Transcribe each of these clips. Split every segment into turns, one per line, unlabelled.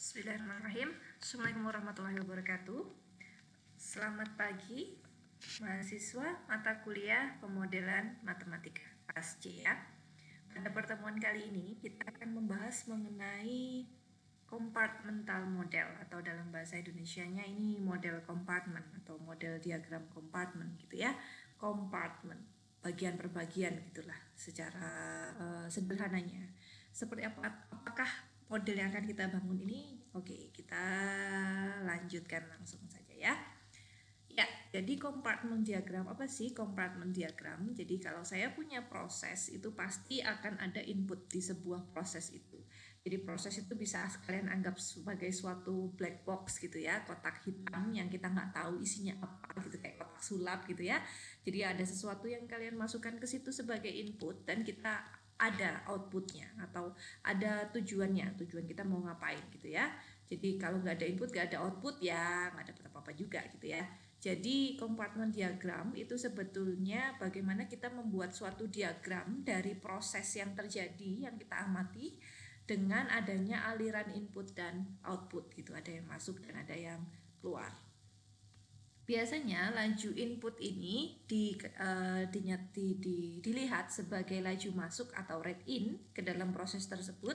Bismillahirrahmanirrahim. Assalamualaikum warahmatullahi wabarakatuh. Selamat pagi mahasiswa mata kuliah pemodelan matematika kelas C ya. Pada pertemuan kali ini kita akan membahas mengenai compartmental model, atau dalam bahasa Indonesianya ini model compartment atau model diagram compartment gitu ya. Compartment, bagian per bagian gitulah secara sederhananya. Seperti apakah model yang akan kita bangun ini? Oke, kita lanjutkan langsung saja ya. Ya, jadi compartment diagram apa sih compartment diagram? Jadi kalau saya punya proses itu pasti akan ada input di sebuah proses itu. Jadi proses itu bisa kalian anggap sebagai suatu black box gitu ya, kotak hitam yang kita nggak tahu isinya apa gitu, kayak kotak sulap gitu ya. Jadi ada sesuatu yang kalian masukkan ke situ sebagai input dan kita ada outputnya atau ada tujuan kita mau ngapain gitu ya. Jadi kalau nggak ada input nggak ada output ya nggak dapat apa-apa juga gitu ya. Jadi compartment diagram itu sebetulnya bagaimana kita membuat suatu diagram dari proses yang terjadi yang kita amati dengan adanya aliran input dan output gitu, ada yang masuk dan ada yang keluar. Biasanya laju input ini dilihat sebagai laju masuk atau rate in ke dalam proses tersebut,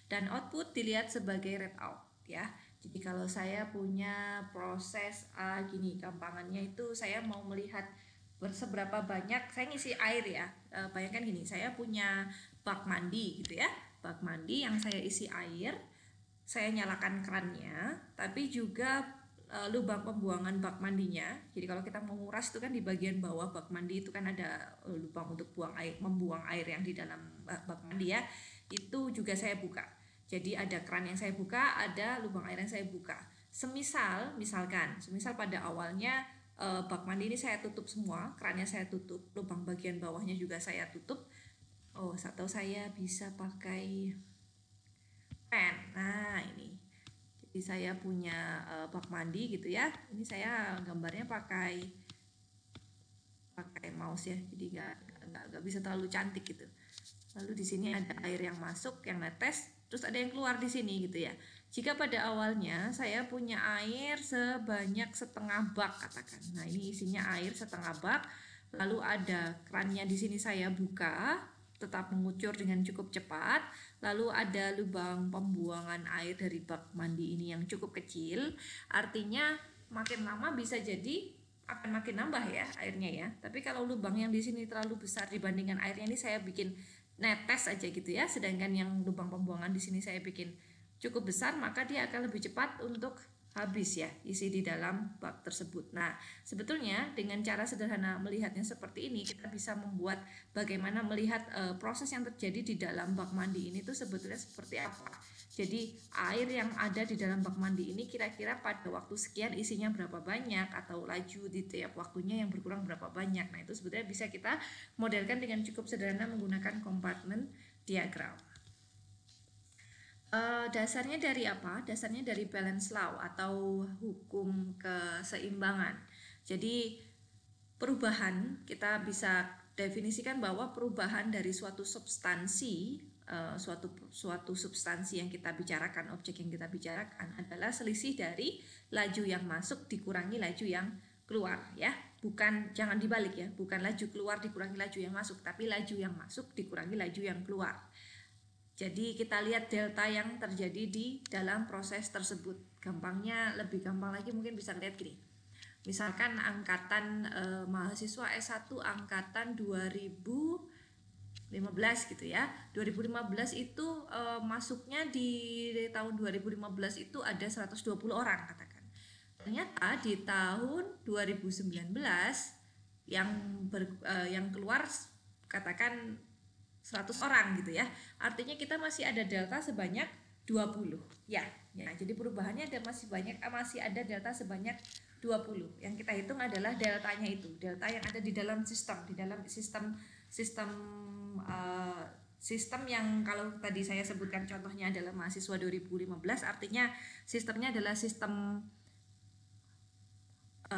dan output dilihat sebagai rate out ya. Jadi kalau saya punya proses A gini, gampangannya itu saya mau melihat seberapa banyak saya ngisi air ya. Bayangkan gini, saya punya bak mandi gitu ya, bak mandi yang saya isi air, saya nyalakan kerannya, tapi juga lubang pembuangan bak mandinya. Jadi kalau kita mau nguras itu kan di bagian bawah bak mandi itu kan ada lubang untuk buang air, membuang air yang di dalam bak mandi ya. Itu juga saya buka. Jadi ada keran yang saya buka, ada lubang air yang saya buka. Semisal pada awalnya bak mandi ini saya tutup semua, kerannya saya tutup, lubang bagian bawahnya juga saya tutup. Atau saya bisa pakai pen. Nah, ini. Jadi saya punya bak mandi gitu ya. Ini saya gambarnya pakai mouse ya. Jadi nggak bisa terlalu cantik gitu. Lalu di sini ada air yang masuk, yang netes, terus ada yang keluar di sini gitu ya. Jika pada awalnya saya punya air sebanyak setengah bak katakan. Nah, ini isinya air setengah bak. Lalu ada kerannya di sini saya buka, tetap mengucur dengan cukup cepat. Lalu ada lubang pembuangan air dari bak mandi ini yang cukup kecil. Artinya makin lama bisa jadi akan makin nambah ya airnya ya. Tapi kalau lubang yang di sini terlalu besar dibandingkan airnya, ini saya bikin netes aja gitu ya. Sedangkan yang lubang pembuangan di sini saya bikin cukup besar, maka dia akan lebih cepat untuk habis ya isi di dalam bak tersebut. Nah, sebetulnya dengan cara sederhana melihatnya seperti ini, kita bisa membuat bagaimana melihat proses yang terjadi di dalam bak mandi ini tuh sebetulnya seperti apa. Jadi air yang ada di dalam bak mandi ini kira-kira pada waktu sekian isinya berapa banyak, atau laju di tiap waktunya yang berkurang berapa banyak. Nah, itu sebetulnya bisa kita modelkan dengan cukup sederhana menggunakan compartment diagram. Dasarnya dari apa? Dasarnya dari balance law atau hukum keseimbangan. Jadi perubahan, kita bisa definisikan bahwa perubahan dari suatu substansi, suatu substansi yang kita bicarakan, objek yang kita bicarakan adalah selisih dari laju yang masuk dikurangi laju yang keluar ya. Bukan, jangan dibalik ya, bukan laju keluar dikurangi laju yang masuk, tapi laju yang masuk dikurangi laju yang keluar. Jadi kita lihat delta yang terjadi di dalam proses tersebut. Gampangnya, lebih gampang lagi mungkin bisa lihat gini. Misalkan angkatan mahasiswa S1 angkatan 2015 gitu ya. 2015 itu masuknya di tahun 2015 itu ada 120 orang katakan. Ternyata di tahun 2019 yang keluar katakan 100 orang gitu ya. Artinya kita masih ada delta sebanyak 20 ya. Jadi perubahannya masih ada delta sebanyak 20. Yang kita hitung adalah deltanya itu, delta yang ada di dalam sistem yang kalau tadi saya sebutkan contohnya adalah mahasiswa 2015, artinya sistemnya adalah sistem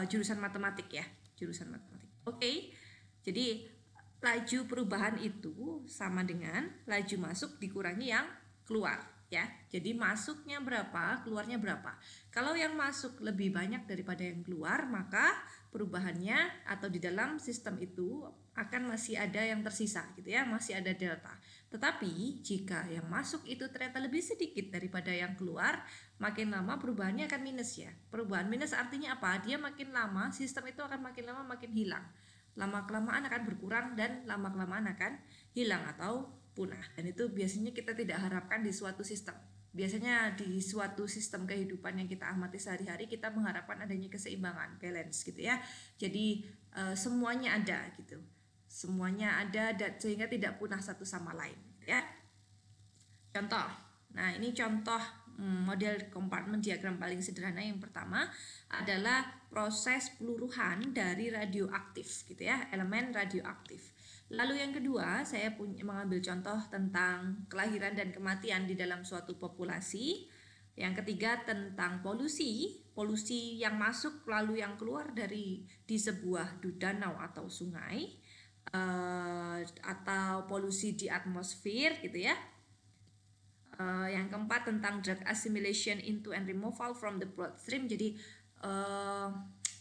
jurusan matematik ya, jurusan matematik. Oke. Jadi laju perubahan itu sama dengan laju masuk dikurangi yang keluar. ya. Jadi masuknya berapa, keluarnya berapa. Kalau yang masuk lebih banyak daripada yang keluar, maka perubahannya atau di dalam sistem itu akan masih ada yang tersisa gitu ya, masih ada delta. Tetapi jika yang masuk itu ternyata lebih sedikit daripada yang keluar, makin lama perubahannya akan minus ya. Perubahan minus artinya apa? Dia makin lama, sistem itu akan makin lama makin hilang. Lama-kelamaan akan berkurang dan lama-kelamaan akan hilang atau punah. Dan itu biasanya kita tidak harapkan di suatu sistem. Biasanya di suatu sistem kehidupan yang kita amati sehari-hari, kita mengharapkan adanya keseimbangan, balance gitu ya. Jadi semuanya ada gitu. Semuanya ada dan sehingga tidak punah satu sama lain ya. Contoh. Nah, ini contoh model kompartmen diagram paling sederhana. Yang pertama adalah proses peluruhan dari radioaktif gitu ya, elemen radioaktif. Lalu yang kedua, saya mengambil contoh tentang kelahiran dan kematian di dalam suatu populasi. Yang ketiga tentang polusi yang masuk lalu yang keluar di sebuah danau atau sungai, atau polusi di atmosfer gitu ya. Yang keempat tentang drug assimilation into and removal from the bloodstream. Jadi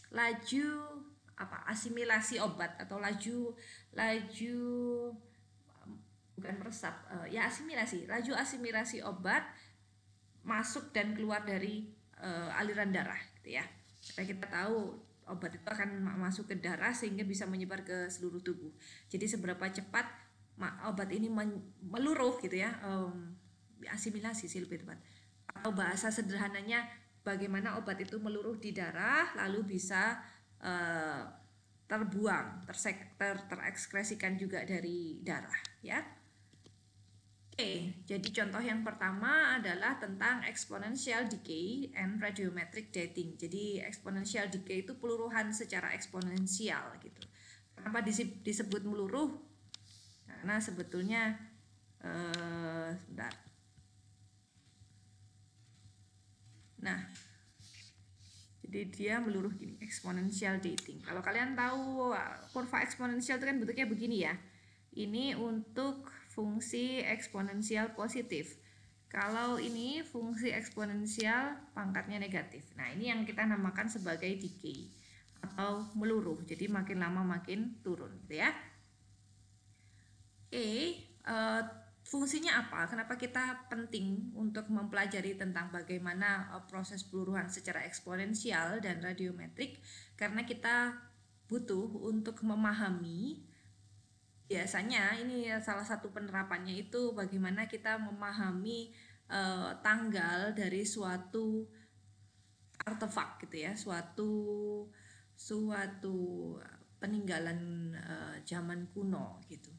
laju asimilasi obat atau laju bukan meresap ya, laju asimilasi obat masuk dan keluar dari aliran darah gitu ya. Karena kita tahu obat itu akan masuk ke darah sehingga bisa menyebar ke seluruh tubuh. Jadi seberapa cepat obat ini meluruh gitu ya, asimilasi sih lebih tepat. Atau bahasa sederhananya bagaimana obat itu meluruh di darah lalu bisa terbuang, terekskresikan juga dari darah ya. Oke, jadi contoh yang pertama adalah tentang exponential decay and radiometric dating. Jadi exponential decay itu peluruhan secara eksponensial gitu. Kenapa disebut meluruh? Karena sebetulnya sebentar. Nah, jadi dia meluruh gini, exponential dating. Kalau kalian tahu kurva eksponensial itu kan bentuknya begini ya. Ini untuk fungsi eksponensial positif. Kalau ini fungsi eksponensial pangkatnya negatif. Nah, ini yang kita namakan sebagai decay atau meluruh. Jadi makin lama makin turun gitu ya. Fungsinya apa? Kenapa kita penting untuk mempelajari tentang bagaimana proses peluruhan secara eksponensial dan radiometrik? Karena kita butuh untuk memahami, biasanya ini salah satu penerapannya itu bagaimana kita memahami tanggal dari suatu artefak gitu ya, suatu peninggalan zaman kuno gitu.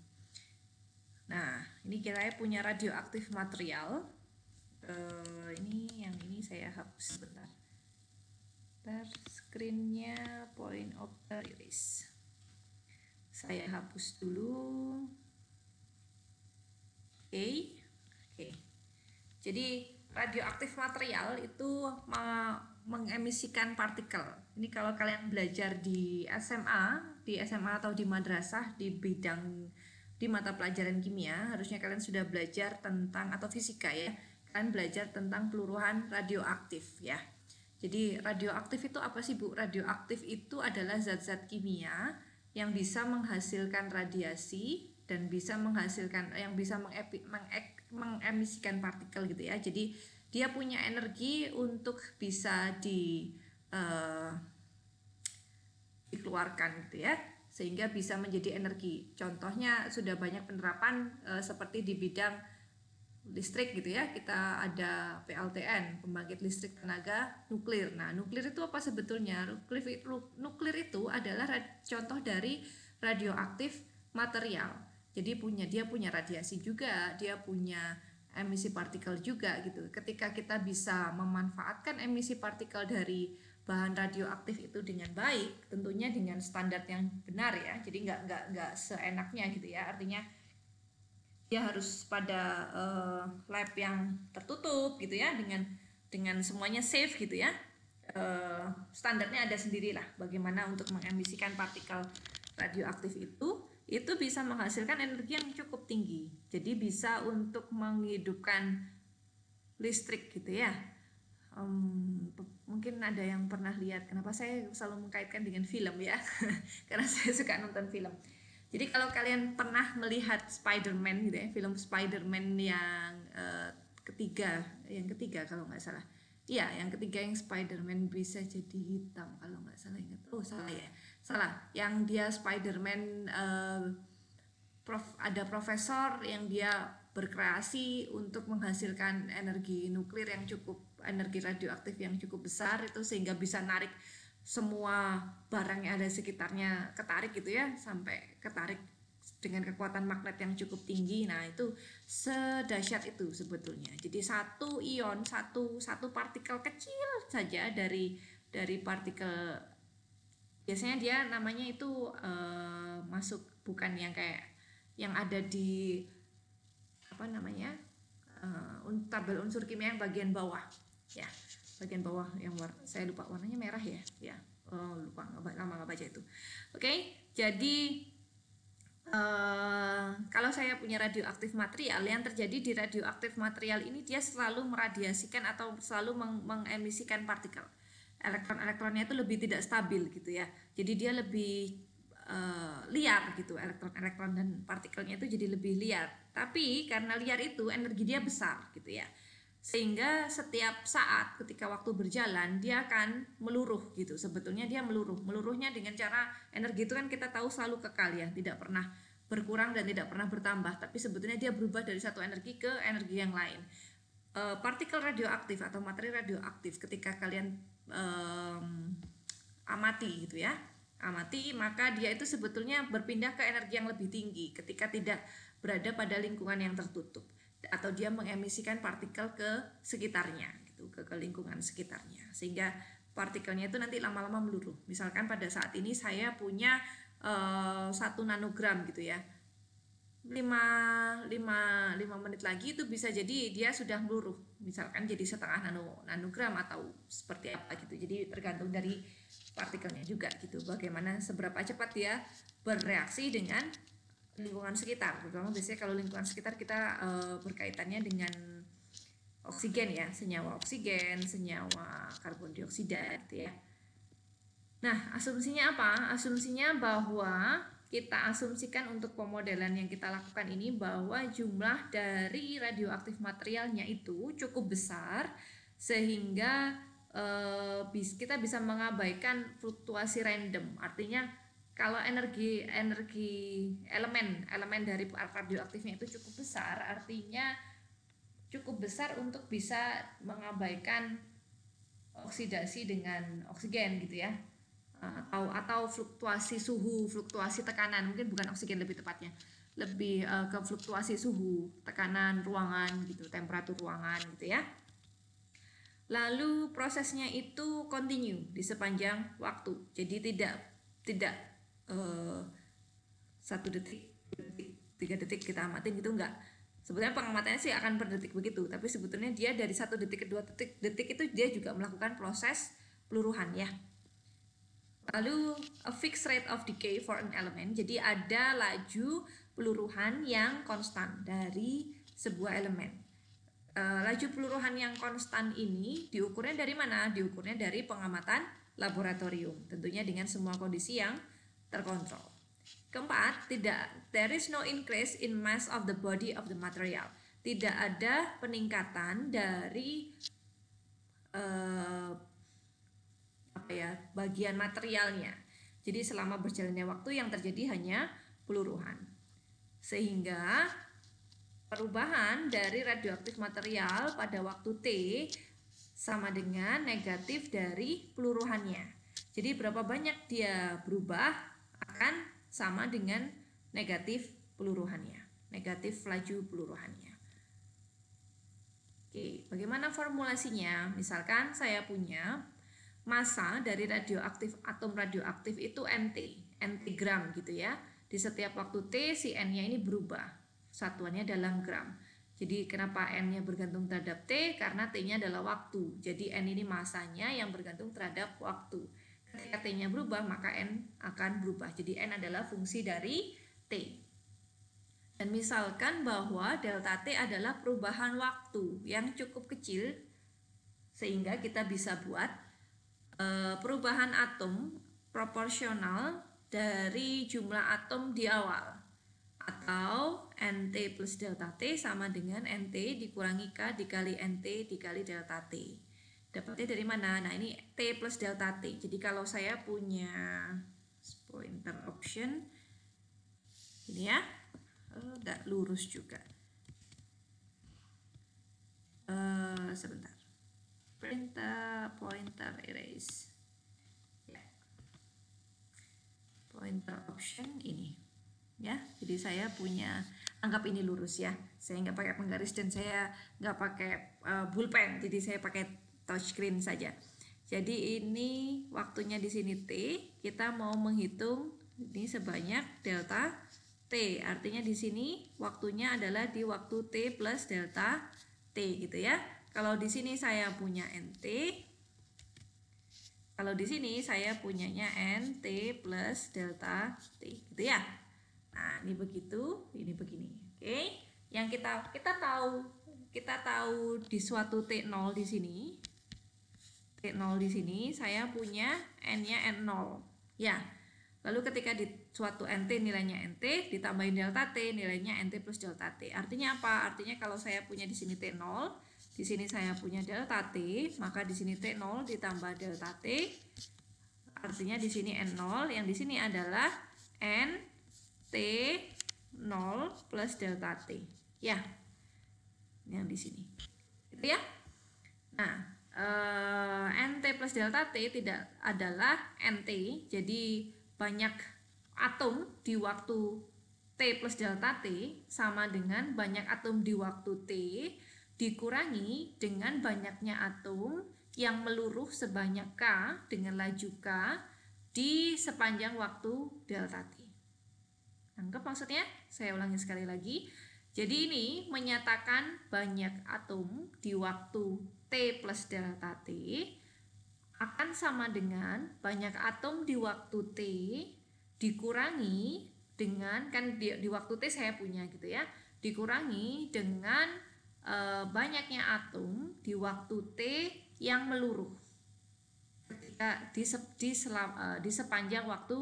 Nah, ini kita punya radioaktif material. Ini saya hapus sebentar. Screen-nya point of the release. Saya hapus dulu. Oke. Jadi radioaktif material itu mengemisikan partikel. Ini kalau kalian belajar di SMA atau di madrasah di mata pelajaran kimia, harusnya kalian sudah belajar tentang, atau fisika ya, kalian belajar tentang peluruhan radioaktif ya. Jadi radioaktif itu apa sih Bu? Radioaktif itu adalah zat-zat kimia yang bisa menghasilkan radiasi dan bisa mengemisikan partikel gitu ya. Jadi dia punya energi untuk bisa dikeluarkan gitu ya, sehingga bisa menjadi energi. Contohnya sudah banyak penerapan seperti di bidang listrik gitu ya. Kita ada PLTN, pembangkit listrik tenaga nuklir. Nah, nuklir itu apa sebetulnya? Nuklir itu adalah contoh dari radioaktif material. Jadi dia punya radiasi juga, dia punya emisi partikel juga gitu. Ketika kita bisa memanfaatkan emisi partikel dari bahan radioaktif itu dengan baik, tentunya dengan standar yang benar ya. Jadi nggak seenaknya gitu ya. Artinya dia harus pada lab yang tertutup gitu ya, dengan semuanya safe gitu ya. Standarnya ada sendirilah bagaimana untuk mengemisikan partikel radioaktif itu bisa menghasilkan energi yang cukup tinggi. Jadi bisa untuk menghidupkan listrik gitu ya. Mungkin ada yang pernah lihat, kenapa saya selalu mengkaitkan dengan film ya karena saya suka nonton film. Jadi kalau kalian pernah melihat Spider-Man gitu ya, film Spider-Man yang ketiga kalau nggak salah. Iya, yang ketiga yang Spider-Man bisa jadi hitam kalau nggak salah ingat. Oh salah ya, salah. Yang dia Spider-Man ada profesor yang dia berkreasi untuk menghasilkan energi nuklir yang cukup, energi radioaktif yang cukup besar itu, sehingga bisa narik semua barang yang ada di sekitarnya, ketarik gitu ya, sampai ketarik dengan kekuatan magnet yang cukup tinggi. Nah itu sedahsyat itu sebetulnya. Jadi satu ion, satu partikel kecil saja dari partikel, biasanya dia namanya itu masuk, bukan yang kayak yang ada di apa namanya tabel unsur kimia yang bagian bawah ya, bagian bawah yang saya lupa warnanya merah ya lupa, lama nggak baca itu. Oke, jadi kalau saya punya radioaktif material, yang terjadi di radioaktif material ini dia selalu meradiasikan atau selalu mengemisikan partikel. Elektron-elektronnya itu lebih tidak stabil gitu ya, jadi dia lebih liar gitu, elektron-elektron dan partikelnya itu jadi lebih liar. Tapi karena liar itu energi dia besar gitu ya, sehingga setiap saat ketika waktu berjalan dia akan meluruh gitu. Sebetulnya dia meluruhnya dengan cara, energi itu kan kita tahu selalu kekal ya, tidak pernah berkurang dan tidak pernah bertambah, tapi sebetulnya dia berubah dari satu energi ke energi yang lain. Partikel radioaktif atau materi radioaktif ketika kalian amati gitu ya, maka dia itu sebetulnya berpindah ke energi yang lebih tinggi ketika tidak berada pada lingkungan yang tertutup, atau dia mengemisikan partikel ke sekitarnya gitu, ke lingkungan sekitarnya, sehingga partikelnya itu nanti lama-lama meluruh. Misalkan pada saat ini saya punya 1 nanogram gitu ya, 5 menit lagi itu bisa jadi dia sudah meluruh, misalkan jadi setengah nanogram atau seperti apa gitu. Jadi tergantung dari partikelnya juga gitu, bagaimana seberapa cepat dia bereaksi dengan lingkungan sekitar. Terutama biasanya kalau lingkungan sekitar kita berkaitannya dengan oksigen ya, senyawa oksigen, senyawa karbon dioksida gitu ya. Nah, asumsinya apa? Asumsinya bahwa kita asumsikan untuk pemodelan yang kita lakukan ini bahwa jumlah dari radioaktif materialnya itu cukup besar sehingga kita bisa mengabaikan fluktuasi random. Artinya kalau energi elemen dari radioaktifnya itu cukup besar, artinya cukup besar untuk bisa mengabaikan oksidasi dengan oksigen gitu ya, atau fluktuasi suhu, fluktuasi tekanan, mungkin bukan oksigen lebih tepatnya, lebih ke fluktuasi suhu, tekanan ruangan gitu, temperatur ruangan gitu ya. Lalu prosesnya itu continue di sepanjang waktu, jadi tidak 1 detik, 3 detik kita amatin gitu, enggak. Sebetulnya pengamatannya sih akan per detik begitu, tapi sebetulnya dia dari 1 detik ke 2 detik itu dia juga melakukan proses peluruhan ya. Lalu a fixed rate of decay for an element, jadi ada laju peluruhan yang konstan dari sebuah elemen. Laju peluruhan yang konstan ini diukurnya dari mana? Diukurnya dari pengamatan laboratorium, tentunya dengan semua kondisi yang terkontrol. Keempat, there is no increase in mass of the body of the material. Tidak ada peningkatan dari bagian materialnya. Jadi selama berjalannya waktu yang terjadi hanya peluruhan. Sehingga perubahan dari radioaktif material pada waktu T sama dengan negatif dari peluruhannya. Jadi berapa banyak dia berubah akan sama dengan negatif peluruhannya, negatif laju peluruhannya. Oke, bagaimana formulasinya? Misalkan saya punya massa dari atom radioaktif itu nt gram gitu ya. Di setiap waktu T si N-nya ini berubah, satuannya dalam gram. Jadi kenapa N-nya bergantung terhadap T? Karena T-nya adalah waktu. Jadi N ini massanya yang bergantung terhadap waktu. Ketika T-nya berubah, maka N akan berubah. Jadi N adalah fungsi dari T. Dan misalkan bahwa delta T adalah perubahan waktu yang cukup kecil, sehingga kita bisa buat perubahan atom proporsional dari jumlah atom di awal, atau NT plus delta T sama dengan NT dikurangi K dikali NT dikali delta T. Dapatnya dari mana? Nah, ini T plus delta T. Jadi kalau saya punya pointer option ini ya, nggak lurus juga. Sebentar. Pointer erase. Ya. Pointer option ini. Ya, jadi saya punya, anggap ini lurus ya. Saya nggak pakai penggaris dan saya nggak pakai bullpen. Jadi saya pakai touchscreen saja. Jadi ini waktunya di sini T. Kita mau menghitung ini sebanyak delta T. Artinya di sini waktunya adalah di waktu T plus delta T gitu ya. Kalau di sini saya punya NT. Kalau di sini saya punyanya NT plus delta T gitu ya. Nah, ini begitu, ini begini. Oke. Yang kita tahu di suatu T0 di sini. T0 di sini saya punya N-nya N0. Ya. Lalu ketika di suatu NT nilainya NT ditambahin delta T nilainya NT plus delta T. Artinya apa? Artinya kalau saya punya di sini T0, di sini saya punya delta T, maka di sini T0 ditambah delta T. Artinya di sini N0, yang di sini adalah NT0 plus delta T. Ya. Yang di sini. Gitu ya. Nah, NT plus delta T tidak adalah NT, jadi banyak atom di waktu T plus delta T sama dengan banyak atom di waktu T dikurangi dengan banyaknya atom yang meluruh sebanyak K dengan laju K di sepanjang waktu delta T. Anggap maksudnya? Saya ulangi sekali lagi. Jadi ini menyatakan banyak atom di waktu T plus delta T akan sama dengan banyak atom di waktu T dikurangi dengan, kan di waktu T saya punya gitu ya, dikurangi dengan banyaknya atom di waktu T yang meluruh ketika di sepanjang waktu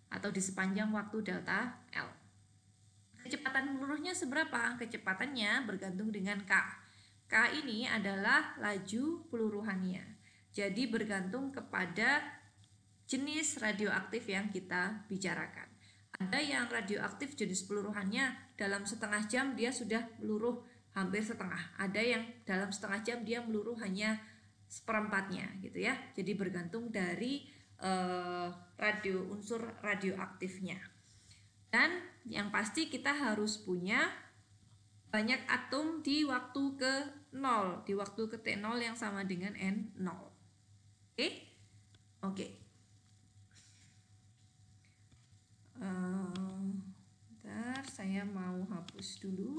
atau di sepanjang waktu delta L. Kecepatan meluruhnya seberapa? Kecepatannya bergantung dengan K. K ini adalah laju peluruhannya. Jadi bergantung kepada jenis radioaktif yang kita bicarakan. Ada yang radioaktif jenis peluruhannya dalam setengah jam dia sudah meluruh hampir setengah. Ada yang dalam setengah jam dia meluruh hanya seperempatnya gitu ya. Jadi bergantung dari unsur radioaktifnya. Dan yang pasti kita harus punya banyak atom di waktu ke 0, di waktu ke T0 yang sama dengan N0. Oke? Oke. Bentar, saya mau hapus dulu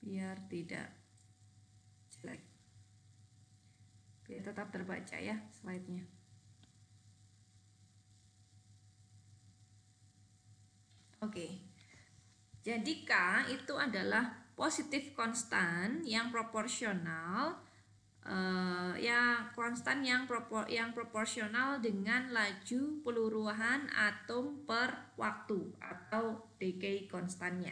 biar tidak jelek. Biar tetap terbaca ya slide-nya. Oke. Jadi K itu adalah positif konstan yang proporsional yang proporsional dengan laju peluruhan atom per waktu atau decay konstannya.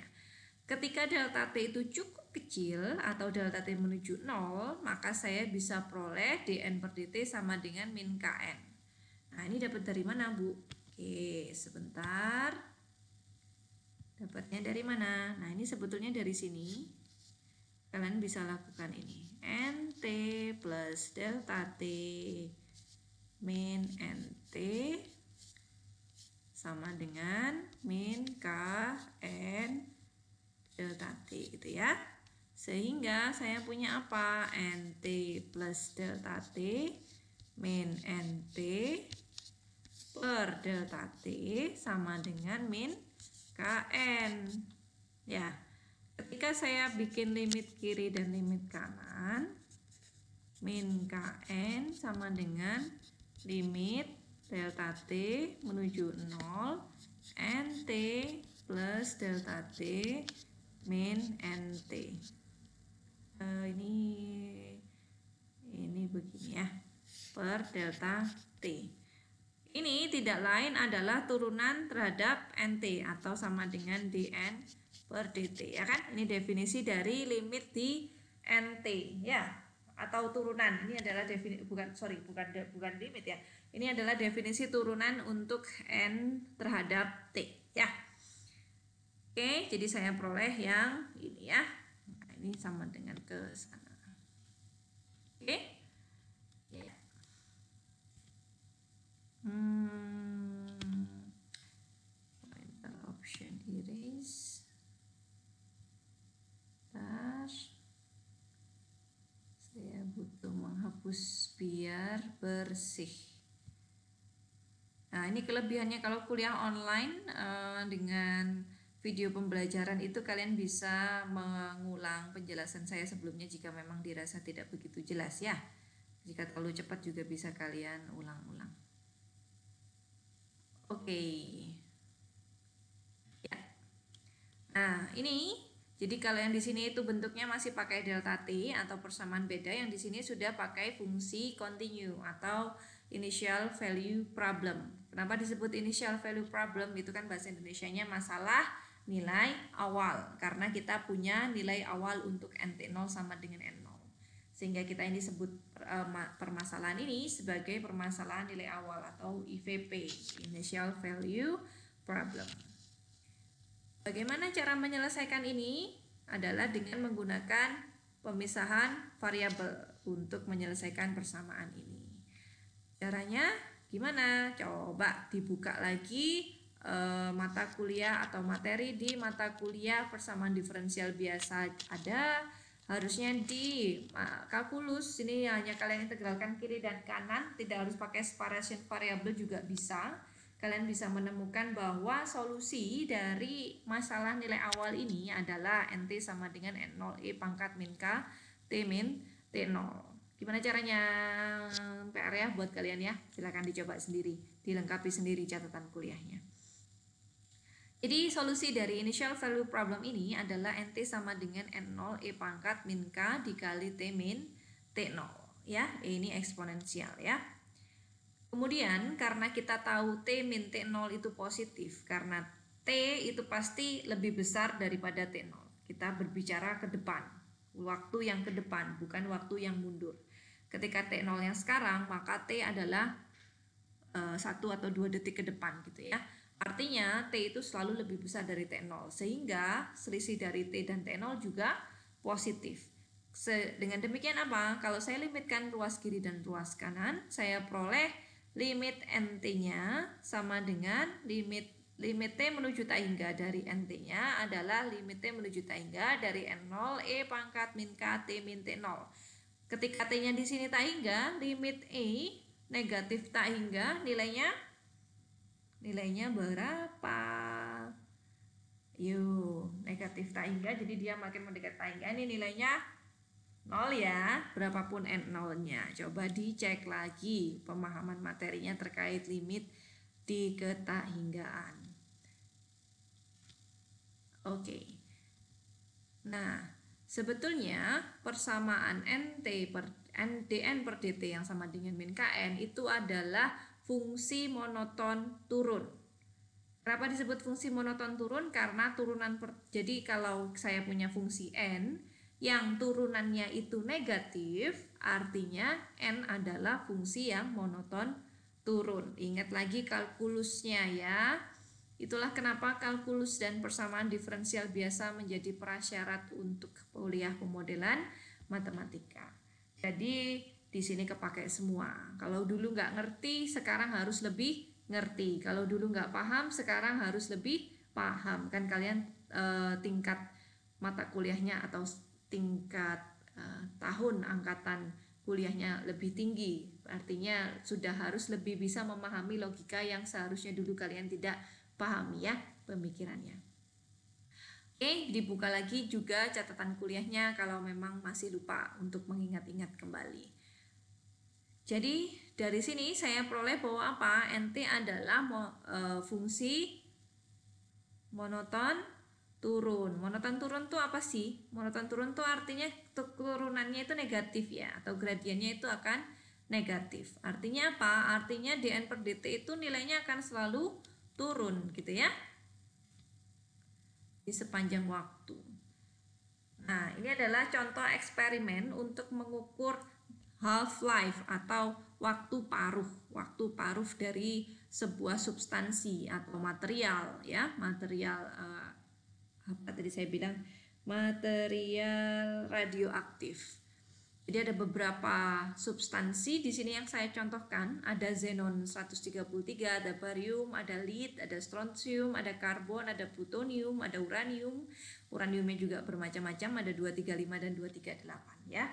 Ketika delta T itu cukup kecil atau delta T menuju 0, maka saya bisa peroleh dN per dt sama dengan min Kn. Nah, ini dapat dari mana, Bu? Oke, sebentar. Dapatnya dari mana? Nah, ini sebetulnya dari sini. Kalian bisa lakukan ini. NT plus delta T min NT sama dengan min Kn delta T gitu ya. Sehingga saya punya apa? NT plus delta T min NT per delta T sama dengan min Kn. Ya. Ketika saya bikin limit kiri dan limit kanan, min Kn sama dengan limit delta T menuju 0, NT plus delta T min NT. Ini begini ya, per delta T. Ini tidak lain adalah turunan terhadap NT atau sama dengan dN per dt ya kan. Ini definisi dari limit di NT ya, atau turunan. Ini adalah definisi bukan limit ya. Ini adalah definisi turunan untuk N terhadap T ya. Oke, jadi saya peroleh yang ini ya. Nah, ini sama dengan ke sana. Oke. Ya. Option erase. Saya butuh menghapus biar bersih. Nah, ini kelebihannya kalau kuliah online dengan video pembelajaran itu kalian bisa mengulang penjelasan saya sebelumnya jika memang dirasa tidak begitu jelas ya. Jika terlalu cepat juga bisa kalian ulang-ulang. Oke. Ya. Nah, ini jadi kalau yang di sini itu bentuknya masih pakai delta T atau persamaan beda, yang di sini sudah pakai fungsi continue atau initial value problem. Kenapa disebut initial value problem? Itu kan bahasa Indonesianya masalah nilai awal, karena kita punya nilai awal untuk NT0 sama dengan N0. Sehingga kita ini sebut permasalahan ini sebagai permasalahan nilai awal atau IVP, initial value problem. Bagaimana cara menyelesaikan ini? Adalah dengan menggunakan pemisahan variabel untuk menyelesaikan persamaan ini. Caranya gimana? Coba dibuka lagi mata kuliah atau materi di mata kuliah persamaan diferensial biasa ada. Harusnya di kalkulus ini hanya kalian integralkan kiri dan kanan, tidak harus pakai separation variabel juga bisa. Kalian bisa menemukan bahwa solusi dari masalah nilai awal ini adalah NT sama dengan N0 E pangkat min K T min T0. Gimana caranya PR ya buat kalian ya? Silahkan dicoba sendiri, dilengkapi sendiri catatan kuliahnya. Jadi solusi dari initial value problem ini adalah NT sama dengan N0 E pangkat min K dikali T min T0 ya. Ini eksponensial ya. Kemudian karena kita tahu T min T0 itu positif, karena T itu pasti lebih besar daripada T0. Kita berbicara ke depan, waktu yang ke depan, bukan waktu yang mundur. Ketika T0 yang sekarang, maka T adalah 1 atau 2 detik ke depan gitu ya. Artinya T itu selalu lebih besar dari T0, sehingga selisih dari T dan T0 juga positif. Dengan demikian apa? Kalau saya limitkan ruas kiri dan ruas kanan, saya peroleh limit NT-nya sama dengan limit T menuju tak hingga dari NT-nya adalah limit T menuju tak hingga dari N0 E pangkat min K T min T0. Ketika T-nya di sini tak hingga, limit E negatif tak hingga, nilainya berapa? Yuk, negatif tak hingga, jadi dia makin mendekat tak hingga. Ini nilainya 0 ya, berapapun N0-nya. Coba dicek lagi pemahaman materinya terkait limit di ketahinggaan. Oke. Nah, sebetulnya persamaan dN per dt yang sama dengan min Kn itu adalah fungsi monoton turun. Kenapa disebut fungsi monoton turun? Karena jadi kalau saya punya fungsi n yang turunannya itu negatif, artinya n adalah fungsi yang monoton turun. Ingat lagi kalkulusnya ya. Itulah kenapa kalkulus dan persamaan diferensial biasa menjadi prasyarat untuk kuliah pemodelan matematika. Jadi di sini kepake semua. Kalau dulu nggak ngerti, sekarang harus lebih ngerti. Kalau dulu nggak paham, sekarang harus lebih paham. Kan kalian tingkat mata kuliahnya atau tingkat tahun angkatan kuliahnya lebih tinggi. Artinya sudah harus lebih bisa memahami logika yang seharusnya dulu kalian tidak pahami ya pemikirannya. Oke, dibuka lagi juga catatan kuliahnya kalau memang masih lupa untuk mengingat-ingat kembali. Jadi dari sini saya peroleh bahwa apa? NT adalah fungsi monoton turun. Monoton turun tuh apa sih? Monoton turun tuh artinya turunannya itu negatif ya, atau gradiennya itu akan negatif. Artinya apa? Artinya dn per dt itu nilainya akan selalu turun gitu ya, di sepanjang waktu. Nah, ini adalah contoh eksperimen untuk mengukur half-life atau waktu paruh dari sebuah substansi atau material ya, material apa tadi saya bilang, material radioaktif. Jadi ada beberapa substansi di sini yang saya contohkan, ada xenon 133, ada barium, ada lead, ada strontium, ada karbon, ada plutonium, ada uranium. Uraniumnya juga bermacam-macam, ada 235 dan 238 ya.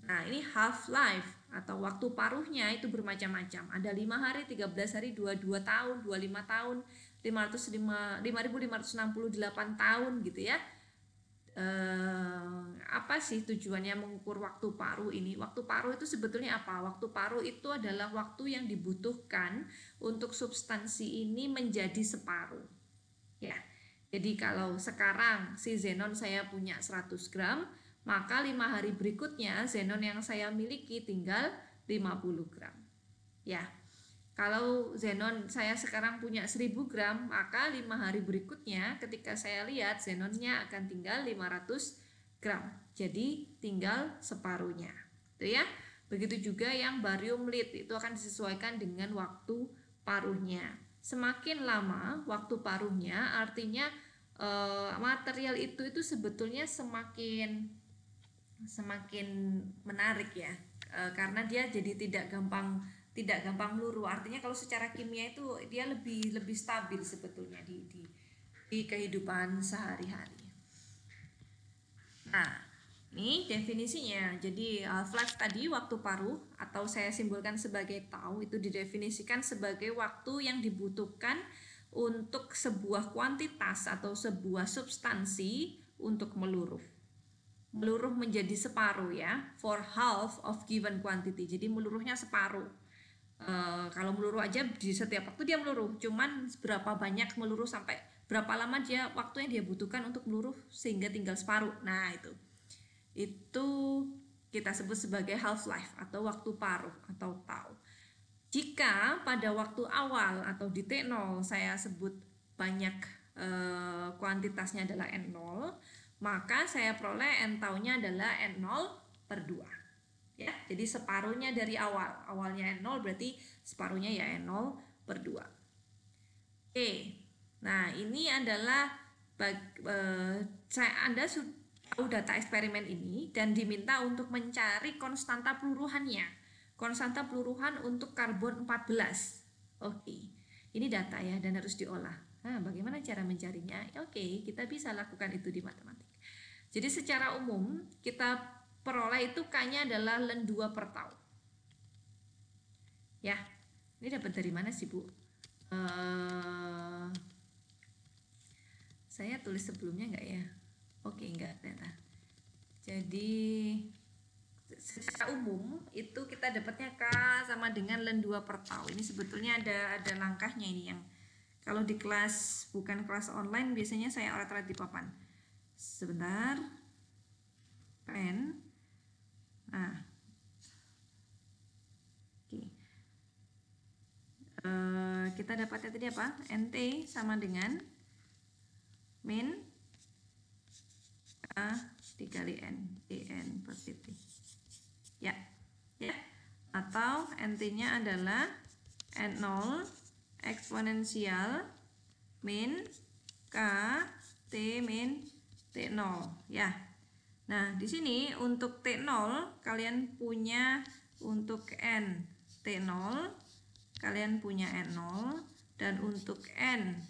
Nah, ini half life atau waktu paruhnya itu bermacam-macam. Ada 5 hari, 13 hari, 22 tahun, 25 tahun, 5568 tahun gitu ya. Apa sih tujuannya mengukur waktu paruh ini? Waktu paruh itu sebetulnya apa? Waktu paruh itu adalah waktu yang dibutuhkan untuk substansi ini menjadi separuh. Ya. Jadi kalau sekarang si xenon saya punya 100 gram, maka 5 hari berikutnya xenon yang saya miliki tinggal 50 gram. Ya. Kalau xenon saya sekarang punya 1000 gram, maka 5 hari berikutnya ketika saya lihat xenonnya akan tinggal 500 gram. Jadi tinggal separuhnya. Itu ya. Begitu juga yang barium lead, itu akan disesuaikan dengan waktu paruhnya. Semakin lama waktu paruhnya, artinya material itu sebetulnya semakin menarik ya, karena dia jadi tidak gampang meluruh. Artinya kalau secara kimia itu dia lebih stabil sebetulnya di kehidupan sehari-hari. Nah, ini definisinya. Jadi half-life tadi waktu paruh, atau saya simbolkan sebagai tau, itu didefinisikan sebagai waktu yang dibutuhkan untuk sebuah kuantitas atau sebuah substansi untuk meluruh menjadi separuh ya, for half of given quantity. Jadi meluruhnya separuh. Kalau meluruh aja di setiap waktu dia meluruh, cuman berapa banyak meluruh, sampai berapa lama dia waktu yang dia butuhkan untuk meluruh sehingga tinggal separuh. Nah, itu kita sebut sebagai half life atau waktu paruh atau tau. Jika pada waktu awal atau di T0 saya sebut banyak kuantitasnya adalah N0, maka saya peroleh N taunya adalah N0 per 2 ya. Jadi separuhnya dari awalnya N0 berarti separuhnya ya N0 per 2. Oke, nah ini adalah Anda sudah tahu data eksperimen ini dan diminta untuk mencari konstanta peluruhannya, konstanta peluruhan untuk karbon 14. Oke, ini data ya dan harus diolah. Nah, bagaimana cara mencarinya? Oke, kita bisa lakukan itu di matematika. Jadi secara umum kita peroleh itu K-nya adalah Len 2 per tau. Ya, ini dapat dari mana sih Bu? Saya tulis sebelumnya enggak ya? Oke, enggak ternyata. Jadi secara umum itu kita dapatnya K sama dengan Len 2 per tau. Ini sebetulnya ada langkahnya ini, yang kalau di kelas bukan kelas online biasanya saya oret-oret di papan. Sebentar, pen. Nah, oke. Kita dapatnya tadi apa? NT sama dengan min K dikali N, dN per dt. Ya, ya. Atau NT-nya adalah N0 eksponensial min K T min T0 ya. Nah, di sini untuk T0 kalian punya, untuk N T0 kalian punya N0, dan untuk N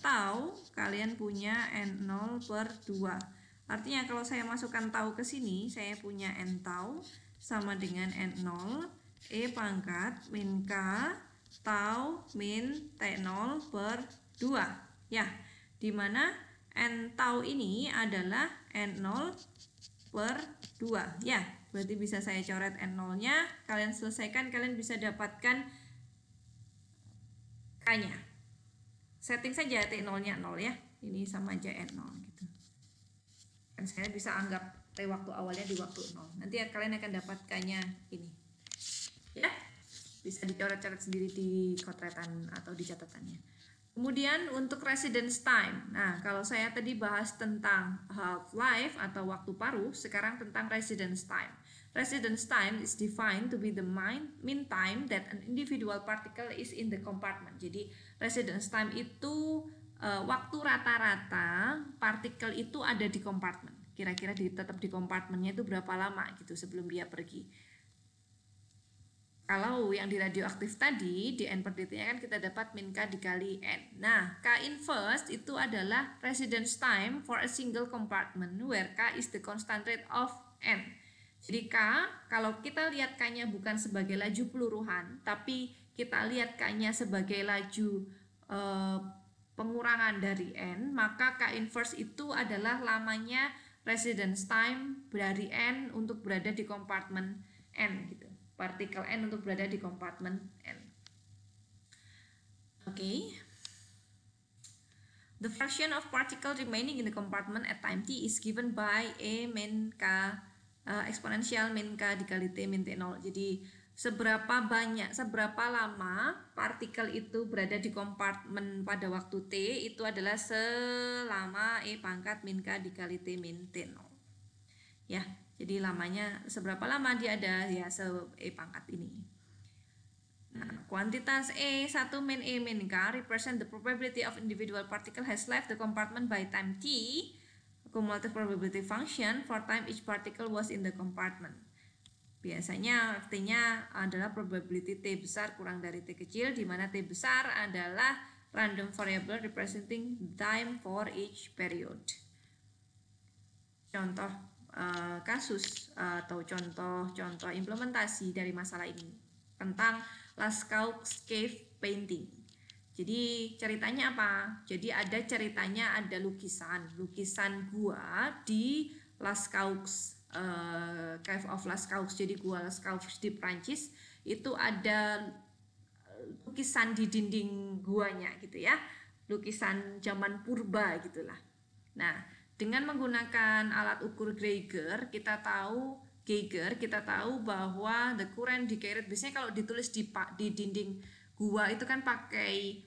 tau kalian punya N0 per 2. Artinya kalau saya masukkan tau ke sini, saya punya N tau sama dengan N0 E pangkat min K tau min T0 per 2 ya, dimana N tau ini adalah N0 per 2 ya. Berarti bisa saya coret N0 nya, kalian selesaikan, kalian bisa dapatkan K nya. setting saja T0-nya 0 ya. Ini sama aja N0 gitu. Dan saya bisa anggap T waktu awalnya di waktu 0. Nanti kalian akan dapatkannya ini. Ya. Bisa dicoret-coret sendiri di kotretan atau di catatannya. Kemudian untuk residence time. Nah, kalau saya tadi bahas tentang half-life atau waktu paruh, sekarang tentang residence time. Residence time is defined to be the mean time that an individual particle is in the compartment. Jadi, residence time itu waktu rata-rata partikel itu ada di kompartemen. Kira-kira tetap di kompartemennya itu berapa lama gitu sebelum dia pergi. Kalau yang di radioaktif tadi, di N per dt-nya kan kita dapat min K dikali N. Nah, K inverse itu adalah residence time for a single compartment where K is the constant rate of N. Jadi K, kalau kita lihat K-nya bukan sebagai laju peluruhan, tapi kita lihat K-nya sebagai laju pengurangan dari N, maka K inverse itu adalah lamanya residence time dari N untuk berada di kompartemen N gitu. Partikel N untuk berada di kompartemen N. Okay. The fraction of particle remaining in the compartment at time t is given by A min K eksponensial min K dikali T min T0. Jadi seberapa lama partikel itu berada di kompartemen pada waktu T itu adalah selama E pangkat min K dikali T min T0. Ya. Jadi lamanya seberapa lama dia ada ya E pangkat ini. Nah, kuantitas E1 min E min K represent the probability of individual particle has left the compartment by time t, cumulative probability function for time each particle was in the compartment. Biasanya artinya adalah probability T besar kurang dari T kecil, di mana T besar adalah random variable representing time for each period. Contoh kasus atau contoh implementasi dari masalah ini tentang Lascaux Cave Painting. Jadi ceritanya apa? Jadi ada lukisan gua di Lascaux Cave of Lascaux. Jadi gua Lascaux di Prancis itu ada lukisan di dinding guanya gitu ya. Lukisan zaman purba gitulah. Nah, dengan menggunakan alat ukur Geiger, kita tahu bahwa the current decay rate biasanya kalau ditulis di dinding gua itu kan pakai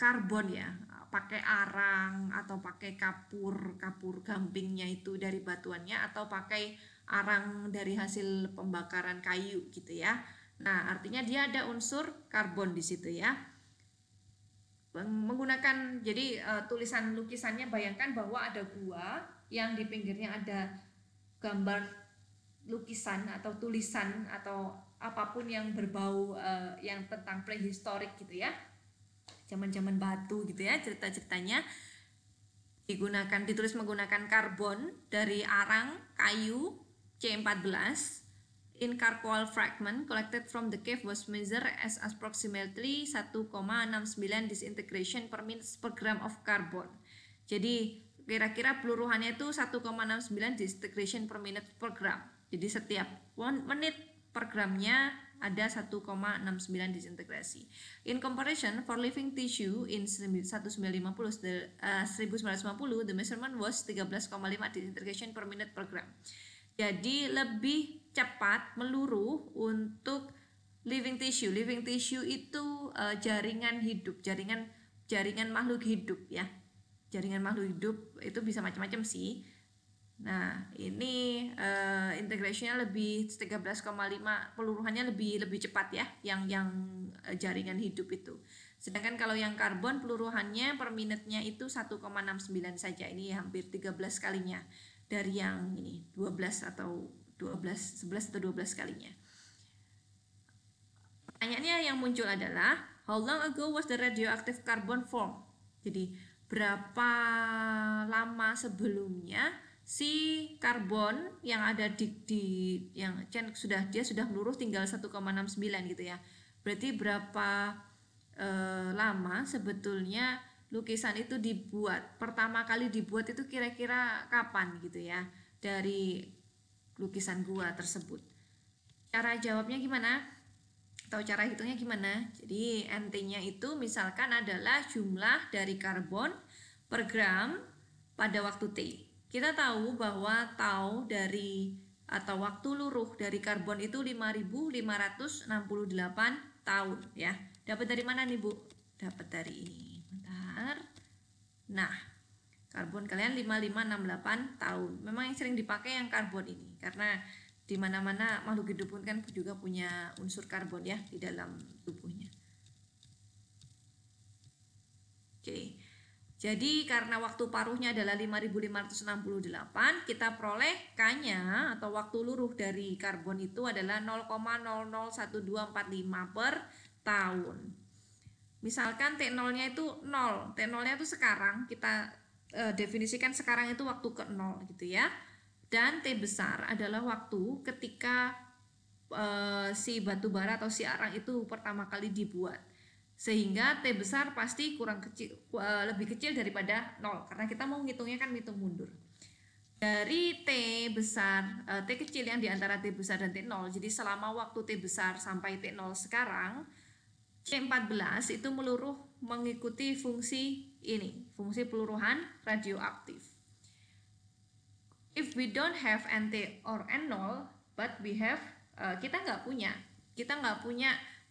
karbon ya, pakai arang atau pakai kapur gampingnya itu dari batuannya atau pakai arang dari hasil pembakaran kayu gitu ya. Nah, artinya dia ada unsur karbon di situ ya. Menggunakan tulisan lukisannya, bayangkan bahwa ada gua yang di pinggirnya ada gambar lukisan atau tulisan atau apapun yang berbau yang tentang prehistorik gitu ya, zaman-zaman batu gitu ya, cerita-ceritanya ditulis menggunakan karbon dari arang kayu C14. In charcoal fragment collected from the cave was measured as approximately 1,69 disintegration per minute per gram of carbon. Jadi kira-kira peluruhannya itu 1,69 disintegration per minute per gram. Jadi setiap 1 menit per gramnya ada 1,69 disintegrasi. In comparison, for living tissue in 1950, the measurement was 13,5 disintegration per minute per gram. Jadi lebih cepat meluruh untuk living tissue. Living tissue itu jaringan hidup, jaringan makhluk hidup ya. Jaringan makhluk hidup itu bisa macam-macam sih. Nah, ini integrasinya lebih 13,5, peluruhannya lebih cepat ya, yang jaringan hidup itu. Sedangkan kalau yang karbon peluruhannya per menitnya itu 1,69 saja. Ini hampir 13 kalinya dari yang ini, 11 atau 12 kalinya. Pertanyaannya yang muncul adalah how long ago was the radioactive carbon formed? Jadi berapa lama sebelumnya si karbon yang ada yang dia sudah meluruh tinggal 1,69 gitu ya. Berarti berapa lama sebetulnya lukisan itu dibuat? Pertama kali dibuat itu kira-kira kapan gitu ya dari lukisan gua tersebut? Cara jawabnya gimana? Tahu cara hitungnya gimana? Jadi NT-nya itu misalkan adalah jumlah dari karbon per gram pada waktu T. Kita tahu bahwa tau dari atau waktu luruh dari karbon itu 5.568 tahun ya. Dapat dari mana nih Bu? Dapat dari ini. Bentar. Nah, karbon kalian 5568 tahun. Memang yang sering dipakai yang karbon ini karena di mana-mana makhluk hidup pun kan juga punya unsur karbon ya di dalam tubuhnya. Oke. Jadi karena waktu paruhnya adalah 5.568, kita peroleh K-nya atau waktu luruh dari karbon itu adalah 0,001245 per tahun. Misalkan T0-nya itu 0. T0-nya itu sekarang, kita definisikan sekarang itu waktu ke 0 gitu ya. Dan T besar adalah waktu ketika si batu bara atau si arang itu pertama kali dibuat. Sehingga T besar pasti lebih kecil daripada 0 karena kita mau ngitungnya kan ngitung mundur. Dari T besar, T kecil yang diantara T besar dan T0, jadi selama waktu T besar sampai T0 sekarang, C14 itu meluruh mengikuti fungsi ini, fungsi peluruhan radioaktif. If we don't have NT or N0, but we have, kita nggak punya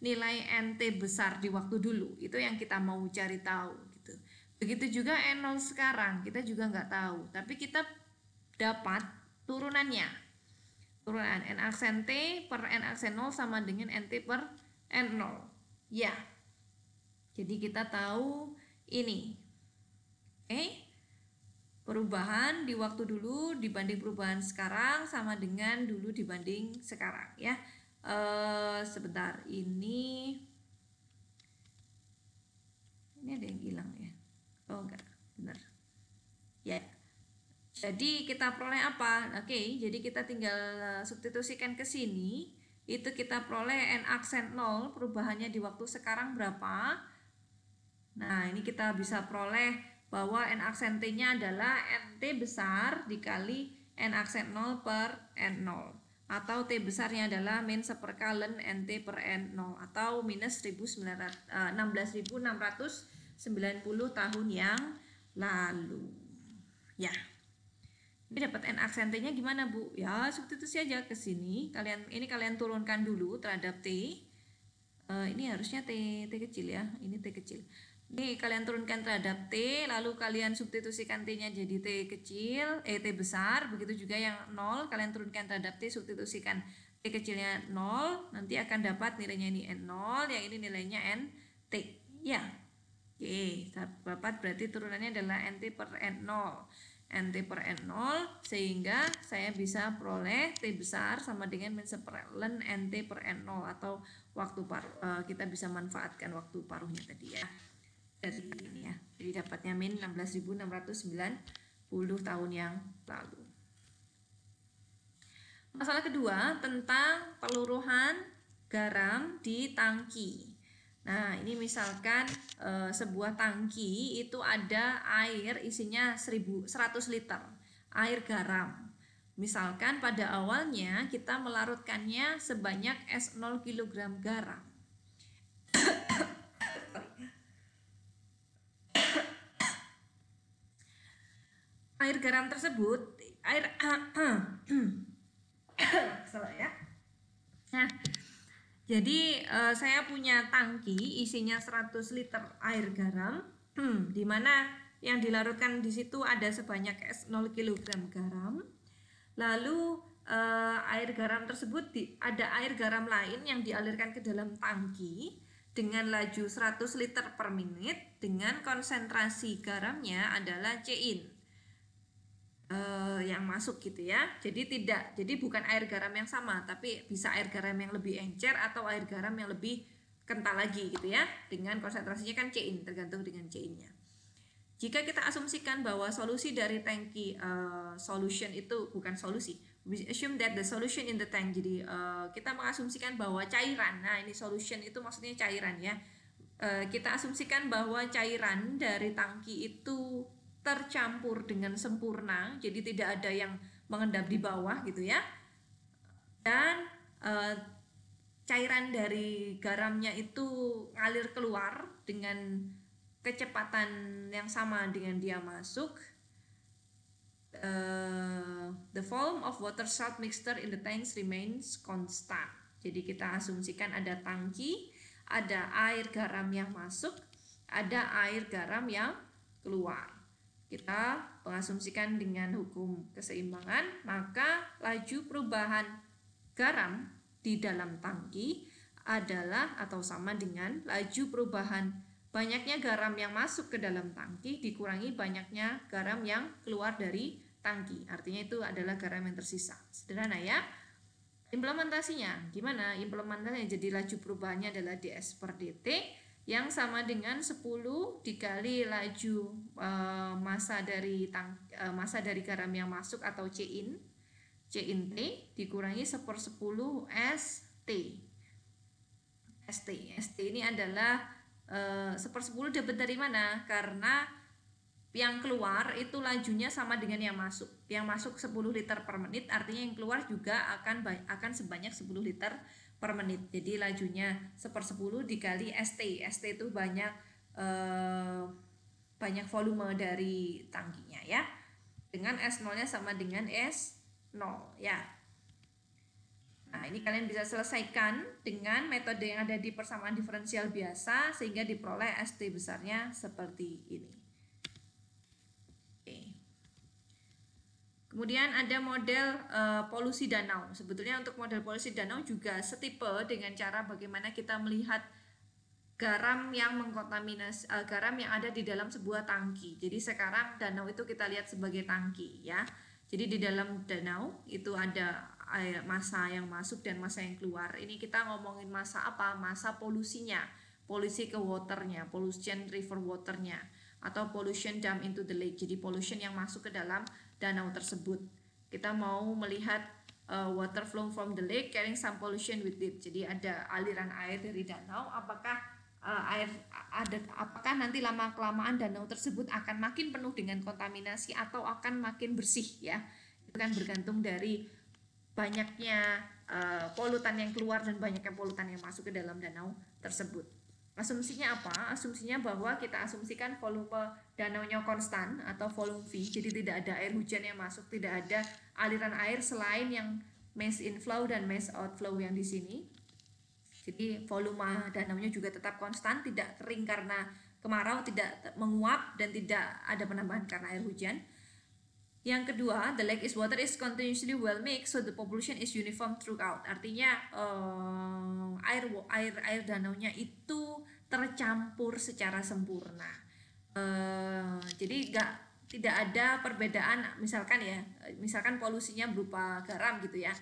nilai NT besar di waktu dulu. Itu yang kita mau cari tahu gitu. Begitu juga N0 sekarang, kita juga nggak tahu, tapi kita dapat turunannya. Turunan N aksen T per N aksen 0 sama dengan NT per N0. Ya. Jadi kita tahu ini. Oke. Perubahan di waktu dulu dibanding perubahan sekarang sama dengan dulu dibanding sekarang ya. Sebentar, ini ada yang hilang ya. Oh enggak, benar ya. Jadi kita peroleh apa? Oke, jadi kita tinggal substitusikan ke sini. Itu kita peroleh N aksen 0, perubahannya di waktu sekarang berapa. Nah ini kita bisa peroleh bahwa N aksen T-nya adalah NT besar dikali N aksen 0 per N0, atau T besarnya adalah min seperkalen NT per N0 atau minus 16.690 tahun yang lalu ya. Ini dapat N aksen T-nya gimana Bu? Ya substitusi aja ke sini. Kalian turunkan dulu terhadap T. Ini harusnya T kecil ya. Ini T kecil. Ini kalian turunkan terhadap T, lalu kalian substitusikan T-nya jadi T kecil, T besar, begitu juga yang 0, kalian turunkan terhadap T, substitusikan T kecilnya 0, nanti akan dapat nilainya ini N0, yang ini nilainya NT. Ya, oke, dapat berarti turunannya adalah NT per N0. NT per N0, sehingga saya bisa peroleh T besar sama dengan min seperlen NT per N0, atau waktu paruh, kita bisa manfaatkan waktu paruhnya tadi ya. Dari ini ya, jadi dapatnya min 16.690 tahun yang lalu. Masalah kedua tentang peluruhan garam di tangki. Nah ini misalkan sebuah tangki itu ada air isinya 100 liter air garam. Misalkan pada awalnya kita melarutkannya sebanyak S0 kg garam. Air garam tersebut, salah ya. Nah, jadi saya punya tangki isinya 100 liter air garam, di mana yang dilarutkan di situ ada sebanyak S0 kg garam. Lalu air garam tersebut ada air garam lain yang dialirkan ke dalam tangki dengan laju 100 liter per menit dengan konsentrasi garamnya adalah Cin. Yang masuk gitu ya. Jadi bukan air garam yang sama, tapi bisa air garam yang lebih encer atau air garam yang lebih kental lagi gitu ya. Dengan konsentrasinya kan Cin, tergantung dengan Cin-nya. Jika kita asumsikan bahwa solusi dari tangki solution itu bukan solusi, we assume that the solution in the tank. Jadi kita mengasumsikan bahwa cairan, nah ini solution itu maksudnya cairan ya. Kita asumsikan bahwa cairan dari tangki itu tercampur dengan sempurna, jadi tidak ada yang mengendap di bawah gitu ya. Dan cairan dari garamnya itu ngalir keluar dengan kecepatan yang sama dengan dia masuk, the volume of water salt mixture in the tanks remains constant. Jadi kita asumsikan ada tangki, ada air garam yang masuk, ada air garam yang keluar. Kita mengasumsikan dengan hukum keseimbangan, maka laju perubahan garam di dalam tangki adalah atau sama dengan laju perubahan banyaknya garam yang masuk ke dalam tangki dikurangi banyaknya garam yang keluar dari tangki. Artinya itu adalah garam yang tersisa. Sederhana ya. Implementasinya gimana? Implementasinya jadi laju perubahannya adalah ds per dt yang sama dengan 10 dikali laju massa dari garam yang masuk atau Cin T dikurangi 1/10 ST. ST ini adalah 1/10 dapat dari mana? Karena yang keluar itu lajunya sama dengan yang masuk. Yang masuk 10 liter per menit, artinya yang keluar juga akan sebanyak 10 liter per menit. Jadi lajunya 1/10 dikali ST. ST itu banyak volume dari tangkinya ya. Dengan S0-nya sama dengan S0 ya. Nah, ini kalian bisa selesaikan dengan metode yang ada di persamaan diferensial biasa sehingga diperoleh ST besarnya seperti ini. Oke. Kemudian ada model polusi danau. Sebetulnya untuk model polusi danau juga setipe dengan cara bagaimana kita melihat garam yang mengkontaminasi garam yang ada di dalam sebuah tangki. Jadi sekarang danau itu kita lihat sebagai tangki ya. Jadi di dalam danau itu ada massa yang masuk dan massa yang keluar. Ini kita ngomongin massa apa? Massa polusinya, polusi ke waternya, pollution river waternya, atau pollution dump into the lake. Jadi pollution yang masuk ke dalam danau tersebut. Kita mau melihat water flow from the lake carrying some pollution with it. Jadi ada aliran air dari danau. Apakah nanti lama kelamaan danau tersebut akan makin penuh dengan kontaminasi atau akan makin bersih ya? Itu kan bergantung dari banyaknya polutan yang keluar dan banyaknya polutan yang masuk ke dalam danau tersebut. Asumsinya apa? Asumsinya bahwa kita asumsikan volume danaunya konstan atau volume V, jadi tidak ada air hujan yang masuk, tidak ada aliran air selain yang mass inflow dan mass outflow yang di sini. Jadi volume danaunya juga tetap konstan, tidak kering karena kemarau, tidak menguap dan tidak ada penambahan karena air hujan. Yang kedua, the lake is water is continuously well mixed, so the population is uniform throughout. Artinya air danaunya itu tercampur secara sempurna. Jadi tidak ada perbedaan, misalkan polusinya berupa garam gitu ya,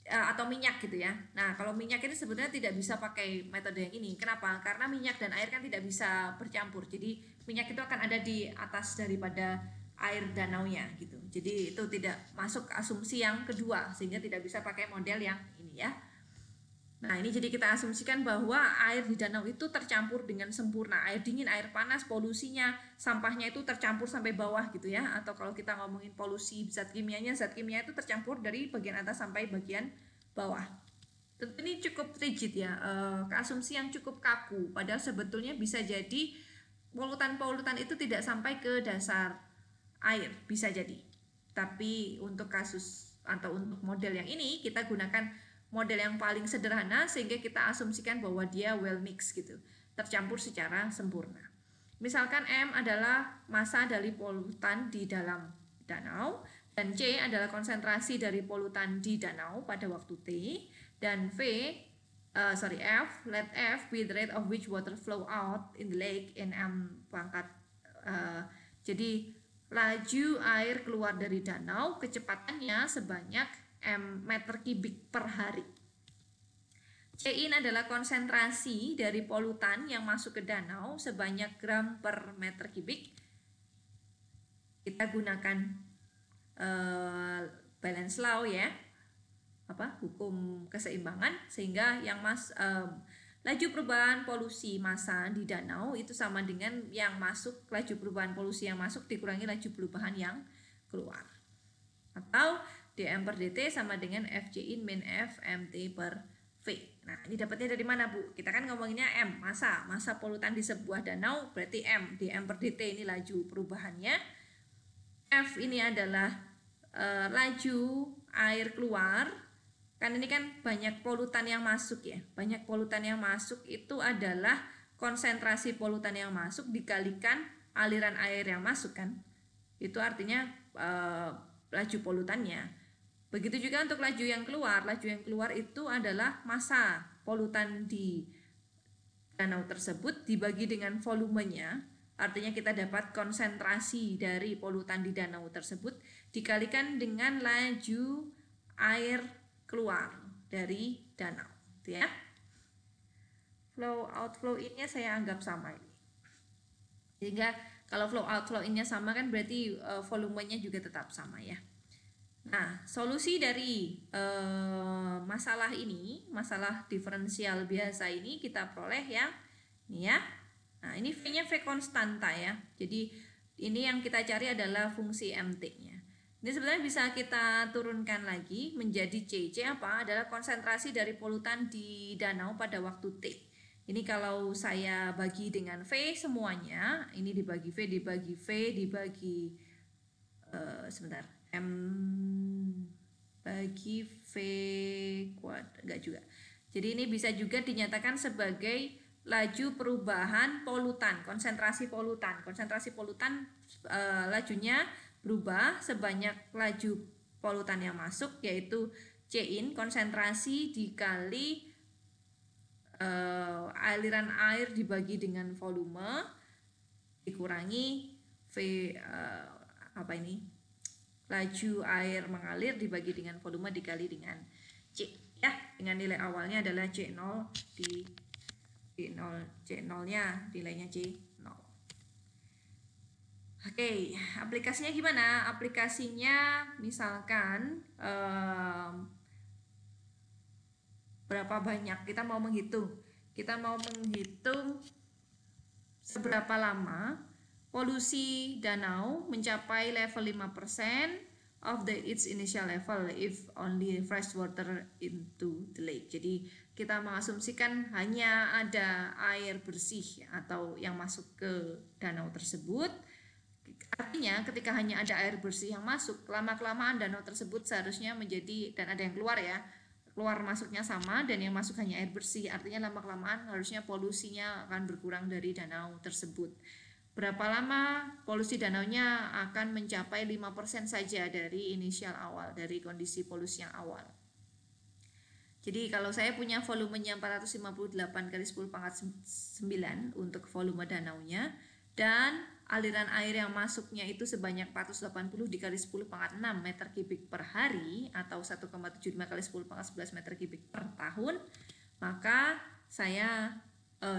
atau minyak gitu ya. Nah, kalau minyak ini sebetulnya tidak bisa pakai metode yang ini. Kenapa? Karena minyak dan air kan tidak bisa bercampur. Jadi minyak itu akan ada di atas daripada air danaunya gitu. Jadi itu tidak masuk asumsi yang kedua sehingga tidak bisa pakai model yang ini ya. Nah, ini jadi kita asumsikan bahwa air di danau itu tercampur dengan sempurna. Air dingin, air panas, polusinya, sampahnya itu tercampur sampai bawah gitu ya. Atau kalau kita ngomongin polusi zat kimia itu tercampur dari bagian atas sampai bagian bawah. Tentu ini cukup rigid ya, asumsi yang cukup kaku. Padahal sebetulnya bisa jadi polutan-polutan itu tidak sampai ke dasar air, bisa jadi. Tapi untuk kasus atau untuk model yang ini kita gunakan model yang paling sederhana sehingga kita asumsikan bahwa dia well mixed gitu, tercampur secara sempurna. Misalkan M adalah massa dari polutan di dalam danau dan C adalah konsentrasi dari polutan di danau pada waktu T, dan F, let F be the rate of which water flow out in the lake in M pangkat. Jadi laju air keluar dari danau kecepatannya sebanyak M meter kubik per hari. Cin adalah konsentrasi dari polutan yang masuk ke danau sebanyak gram per meter kubik. Kita gunakan balance law ya, hukum keseimbangan, sehingga yang laju perubahan polusi massa di danau itu sama dengan yang masuk, laju perubahan polusi yang masuk dikurangi laju perubahan yang keluar. Atau dm per dt sama dengan FCin min F mt per V. Nah, ini dapatnya dari mana, Bu? Kita kan ngomonginnya M, massa polutan di sebuah danau berarti M, dm per dt ini laju perubahannya. F ini adalah laju air keluar. Kan ini kan banyak polutan yang masuk ya. Banyak polutan yang masuk itu adalah konsentrasi polutan yang masuk dikalikan aliran air yang masuk kan. Itu artinya laju polutannya. Begitu juga untuk laju yang keluar. Laju yang keluar itu adalah massa polutan di danau tersebut dibagi dengan volumenya. Artinya kita dapat konsentrasi dari polutan di danau tersebut dikalikan dengan laju air keluar dari danau, ya. Flow out flow in-nya saya anggap sama ini. Sehingga kalau flow out flow in-nya sama kan berarti volumenya juga tetap sama ya. Nah, solusi dari masalah ini, masalah diferensial biasa ini kita peroleh yang ini ya. Nah, ini V-nya V konstanta ya. Jadi ini yang kita cari adalah fungsi MT-nya. Ini sebenarnya bisa kita turunkan lagi menjadi C. C apa? Adalah konsentrasi dari polutan di danau pada waktu T. Ini kalau saya bagi dengan V semuanya, ini dibagi V, dibagi sebentar. M bagi V kuadrat, enggak juga. Jadi ini bisa juga dinyatakan sebagai laju perubahan polutan, konsentrasi polutan. Konsentrasi polutan lajunya berubah sebanyak laju polutan yang masuk, yaitu C in, konsentrasi dikali aliran air dibagi dengan volume dikurangi V laju air mengalir dibagi dengan volume dikali dengan C ya, dengan nilai awalnya adalah C0 di C0-nya nilainya C0. Oke, aplikasinya gimana? Aplikasinya misalkan berapa banyak kita mau menghitung. Kita mau menghitung seberapa lama polusi danau mencapai level 5% of its initial level if only fresh water into the lake. Jadi kita mengasumsikan hanya ada air bersih atau yang masuk ke danau tersebut. Artinya ketika hanya ada air bersih yang masuk, lama-kelamaan danau tersebut seharusnya menjadi, dan ada yang keluar ya, keluar masuknya sama dan yang masuk hanya air bersih. Artinya lama-kelamaan harusnya polusinya akan berkurang dari danau tersebut. Berapa lama polusi danaunya akan mencapai 5% saja dari inisial awal, dari kondisi polusi yang awal. Jadi kalau saya punya volumenya 458 kali 10 pangkat 9 untuk volume danaunya, dan aliran air yang masuknya itu sebanyak 480 dikali 10 pangkat 6 meter kubik per hari atau 1,75 kali 10 pangkat 11 meter kubik per tahun, maka saya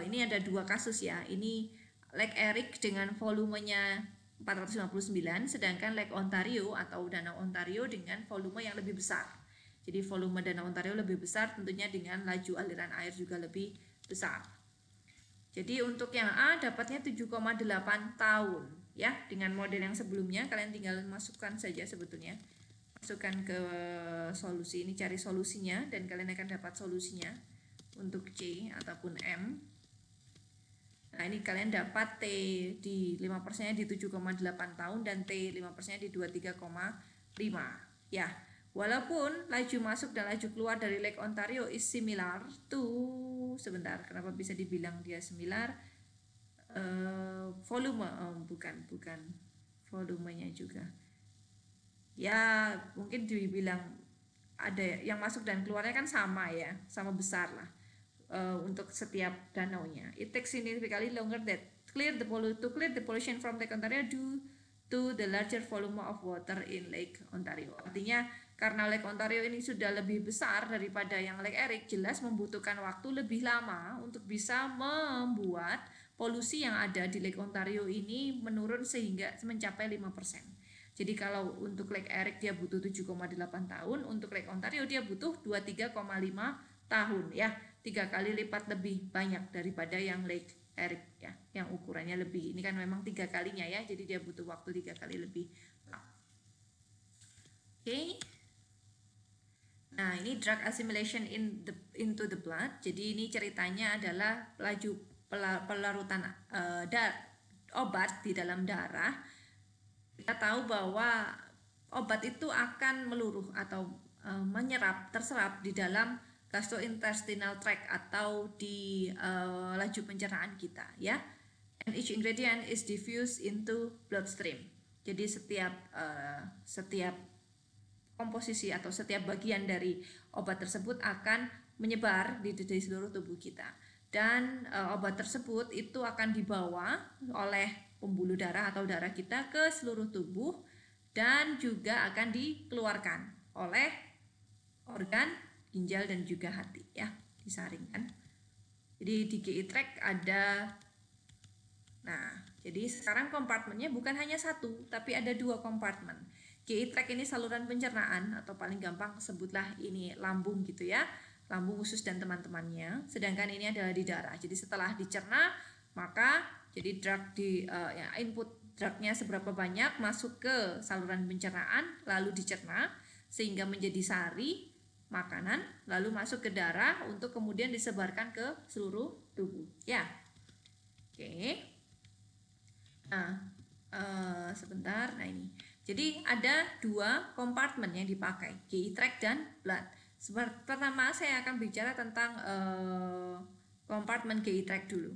ini ada dua kasus ya. Ini Lake Erie dengan volumenya 459, sedangkan Lake Ontario atau Danau Ontario dengan volume yang lebih besar. Jadi volume Danau Ontario lebih besar tentunya dengan laju aliran air juga lebih besar. Jadi untuk yang A dapatnya 7,8 tahun ya. Dengan model yang sebelumnya kalian tinggal masukkan saja sebetulnya. Masukkan ke solusi ini, cari solusinya dan kalian akan dapat solusinya untuk C ataupun M. Nah, ini kalian dapat T di 5%-nya di 7,8 tahun dan T 5%-nya di 23,5 ya. Walaupun laju masuk dan laju keluar dari Lake Ontario is similar to, sebentar, kenapa bisa dibilang dia similar? Volume, bukan volumenya juga. Ya, mungkin dibilang ada yang masuk dan keluarnya kan sama ya, sama besar lah untuk setiap danaunya. It takes significantly longer to clear the pollution from Lake Ontario due to the larger volume of water in Lake Ontario. Artinya karena Lake Ontario ini sudah lebih besar daripada yang Lake Erie, jelas membutuhkan waktu lebih lama untuk bisa membuat polusi yang ada di Lake Ontario ini menurun sehingga mencapai 5%. Jadi kalau untuk Lake Erie dia butuh 7,8 tahun, untuk Lake Ontario dia butuh 23,5 tahun ya, 3 kali lipat lebih banyak daripada yang Lake Erie ya, yang ukurannya lebih. Ini kan memang 3 kalinya ya, jadi dia butuh waktu 3 kali lebih. Oke. Nah, ini drug assimilation into the blood. Jadi ini ceritanya adalah laju pelarutan obat di dalam darah. Kita tahu bahwa obat itu akan meluruh atau terserap di dalam gastrointestinal tract atau di laju pencernaan kita, ya. And each ingredient is diffused into bloodstream. Jadi setiap komposisi atau setiap bagian dari obat tersebut akan menyebar di seluruh tubuh kita. Dan obat tersebut itu akan dibawa oleh pembuluh darah atau darah kita ke seluruh tubuh dan juga akan dikeluarkan oleh organ ginjal dan juga hati, ya, disaringkan. Jadi di GI tract ada, nah jadi sekarang kompartemennya bukan hanya satu tapi ada 2 kompartemen. GI tract ini saluran pencernaan atau paling gampang sebutlah ini lambung gitu ya, lambung usus dan teman-temannya. Sedangkan ini adalah di darah. Jadi setelah dicerna maka jadi input drugnya seberapa banyak masuk ke saluran pencernaan lalu dicerna sehingga menjadi sari makanan lalu masuk ke darah untuk kemudian disebarkan ke seluruh tubuh, ya. Oke. Nah, sebentar. Nah, ini. Jadi ada 2 kompartemen yang dipakai, GI tract dan blood. Pertama saya akan bicara tentang kompartemen GI tract dulu.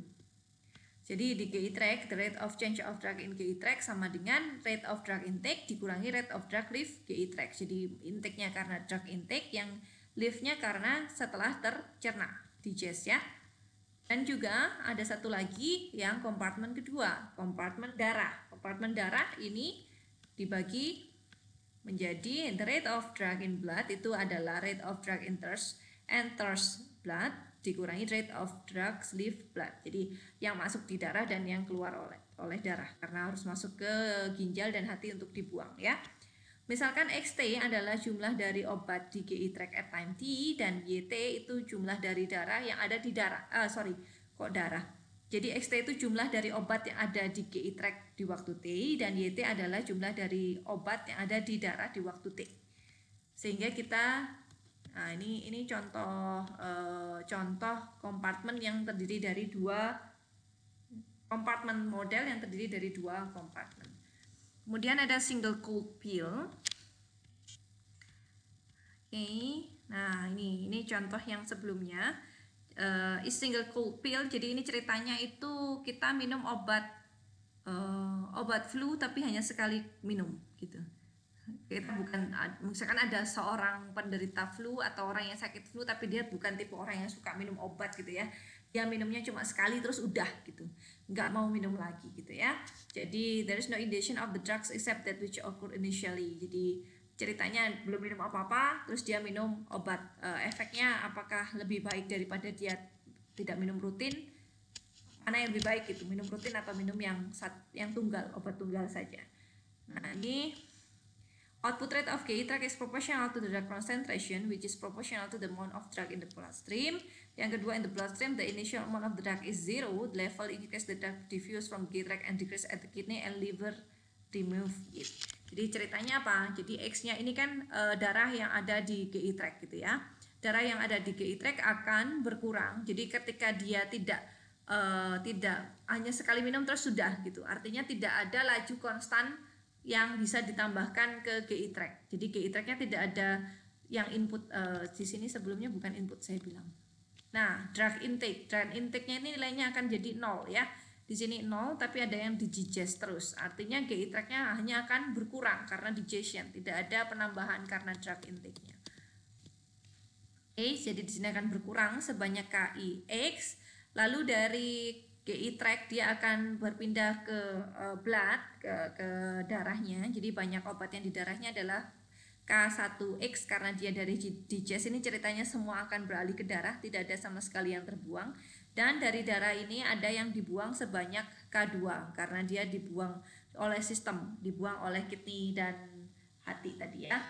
Jadi di GI tract, the rate of change of drug in GI tract sama dengan rate of drug intake dikurangi rate of drug leave GI tract. Jadi intake-nya karena drug intake, yang leave-nya karena setelah tercerna, digest, ya. Dan juga ada satu lagi yang kompartemen kedua, kompartemen darah. Kompartemen darah ini dibagi menjadi the rate of drug in blood itu adalah rate of drug enters blood dikurangi rate of drugs leave blood. Jadi yang masuk di darah dan yang keluar oleh darah karena harus masuk ke ginjal dan hati untuk dibuang, ya. Misalkan XT adalah jumlah dari obat di GI tract at time T dan YT itu jumlah dari darah yang ada di darah. Darah. Jadi XT itu jumlah dari obat yang ada di GI tract di waktu T dan YT adalah jumlah dari obat yang ada di darah di waktu T. Sehingga kita, nah ini contoh kompartemen yang terdiri dari 2 kompartemen model yang terdiri dari 2 kompartemen. Kemudian ada single cold pill. Oke, nah ini contoh yang sebelumnya. Single cold pill. Jadi ini ceritanya itu kita minum obat flu tapi hanya sekali minum gitu. Kita bukan, misalkan ada seorang penderita flu atau orang yang sakit flu tapi dia bukan tipe orang yang suka minum obat gitu ya. Dia minumnya cuma sekali terus udah gitu, nggak mau minum lagi gitu ya. Jadi there is no indication of the drugs except that which occurred initially. Jadi ceritanya belum minum apa-apa terus dia minum obat, efeknya apakah lebih baik daripada dia tidak minum rutin, mana yang lebih baik gitu, minum rutin atau minum yang tunggal, obat tunggal saja. Nah, ini output rate of GI tract is proportional to the drug concentration which is proportional to the amount of drug in the bloodstream. Yang kedua, in the bloodstream the initial amount of the drug is 0, the level in case the drug diffuse from GI tract and decrease at the kidney and liver remove it. Jadi ceritanya apa? Jadi X-nya ini kan darah yang ada di GI tract gitu ya. Darah yang ada di GI tract akan berkurang. Jadi ketika dia tidak hanya sekali minum terus sudah gitu. Artinya tidak ada laju konstan yang bisa ditambahkan ke GI tract. Jadi GI tract-nya tidak ada yang input, di sini sebelumnya bukan input saya bilang. Nah, drug intake-nya ini nilainya akan jadi 0 ya. Di sini 0 tapi ada yang digest terus. Artinya GI tract-nya hanya akan berkurang karena digestion, tidak ada penambahan karena drug intake-nya. Oke, jadi di sini akan berkurang sebanyak KIX. Lalu dari GI tract dia akan berpindah ke blood, ke darahnya. Jadi banyak obat yang di darahnya adalah K1X karena dia dari digest. Ini ceritanya semua akan beralih ke darah, tidak ada sama sekali yang terbuang. Dan dari darah ini ada yang dibuang sebanyak K2 karena dia dibuang oleh sistem, dibuang oleh kidney dan hati tadi ya.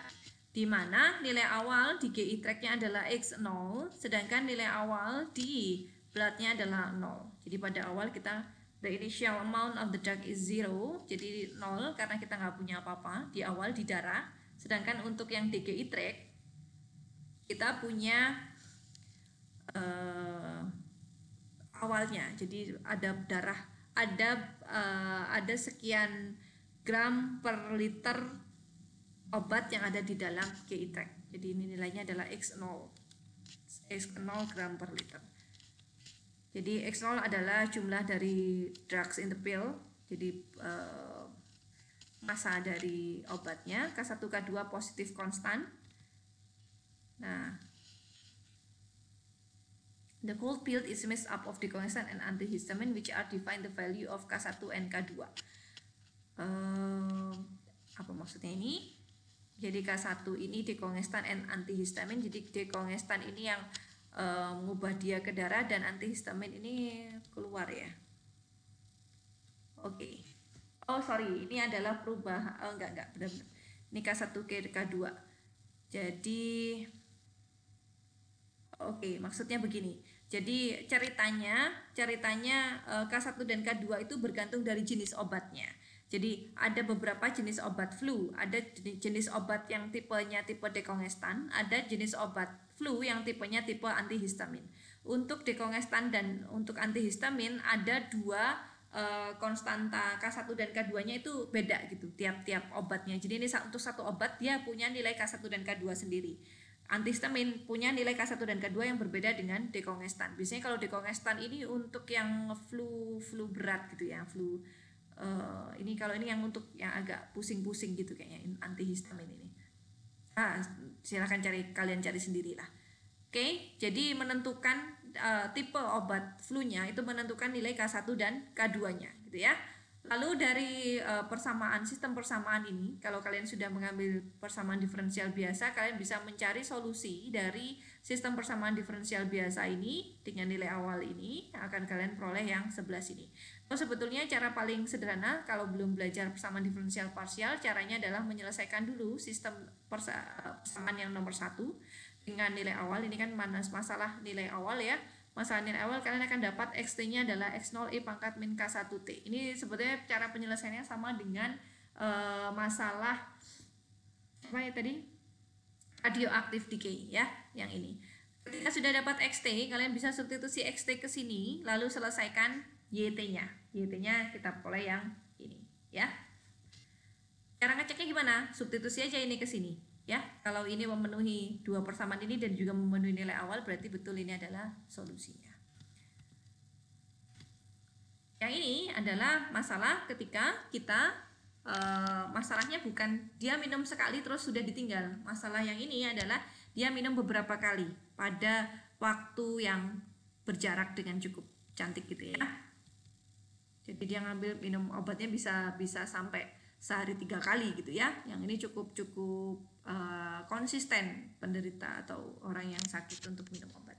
Di mana nilai awal di GI tract-nya adalah X0, sedangkan nilai awal di blood-nya adalah 0. Jadi pada awal kita the initial amount of the drug is 0, jadi 0 karena kita nggak punya apa-apa di awal di darah. Sedangkan untuk yang di GI tract kita punya awalnya. Jadi ada darah, ada sekian gram per liter obat yang ada di dalam GI tract. Jadi ini nilainya adalah X0 gram per liter. Jadi X0 adalah jumlah dari drugs in the pill. Jadi massa dari obatnya. K1 K2 positif konstan. Nah, the whole pill is made up of decongestant and antihistamine which are define the value of K1 and K2. Apa maksudnya ini? Jadi K1 ini decongestant and antihistamine. Jadi decongestant ini yang mengubah dia ke darah dan antihistamin ini keluar ya. Oke. Oh sorry, ini adalah perubahan. Oh enggak benar-benar. Ini K1 ke K2. Jadi oke, maksudnya begini. Jadi ceritanya K1 dan K2 itu bergantung dari jenis obatnya. Jadi ada beberapa jenis obat flu, ada jenis obat yang tipenya tipe dekongestan, ada jenis obat flu yang tipenya tipe antihistamin. Untuk dekongestan dan untuk antihistamin ada dua konstanta K1 dan K2-nya itu beda gitu tiap-tiap obatnya. Jadi ini untuk satu obat dia punya nilai K1 dan K2 sendiri. Antihistamin punya nilai K1 dan K2 yang berbeda dengan dekongestan. Biasanya kalau dekongestan ini untuk yang flu berat gitu ya, flu ini kalau ini yang untuk yang agak pusing-pusing gitu kayaknya antihistamin ini. Silahkan kalian cari sendiri lah. Oke, jadi menentukan tipe obat flu-nya itu menentukan nilai K1 dan K2-nya gitu ya. Lalu dari sistem persamaan ini, kalau kalian sudah mengambil persamaan diferensial biasa, kalian bisa mencari solusi dari sistem persamaan diferensial biasa ini dengan nilai awal ini yang akan kalian peroleh yang sebelah sini. Sebetulnya cara paling sederhana kalau belum belajar persamaan diferensial parsial, caranya adalah menyelesaikan dulu sistem persamaan yang nomor 1 dengan nilai awal. Ini kan masalah nilai awal ya. Masalah nilai awal kalian akan dapat Xt-nya adalah X0 E pangkat min K1T. Ini sebetulnya cara penyelesaiannya sama dengan masalah apa ya tadi? Radioaktif decay ya, yang ini. Ketika sudah dapat Xt, kalian bisa substitusi Xt ke sini, lalu selesaikan YT-nya. YT-nya kita peroleh yang ini, ya. Cara ngeceknya gimana? Substitusi aja ini ke sini, ya. Kalau ini memenuhi dua persamaan ini dan juga memenuhi nilai awal, berarti betul ini adalah solusinya. Yang ini adalah masalah ketika kita masalahnya bukan dia minum sekali terus sudah ditinggal. Masalah yang ini adalah dia minum beberapa kali pada waktu yang berjarak dengan cukup cantik gitu ya. Jadi dia ngambil minum obatnya bisa sampai sehari 3 kali gitu ya. Yang ini cukup konsisten penderita atau orang yang sakit untuk minum obat.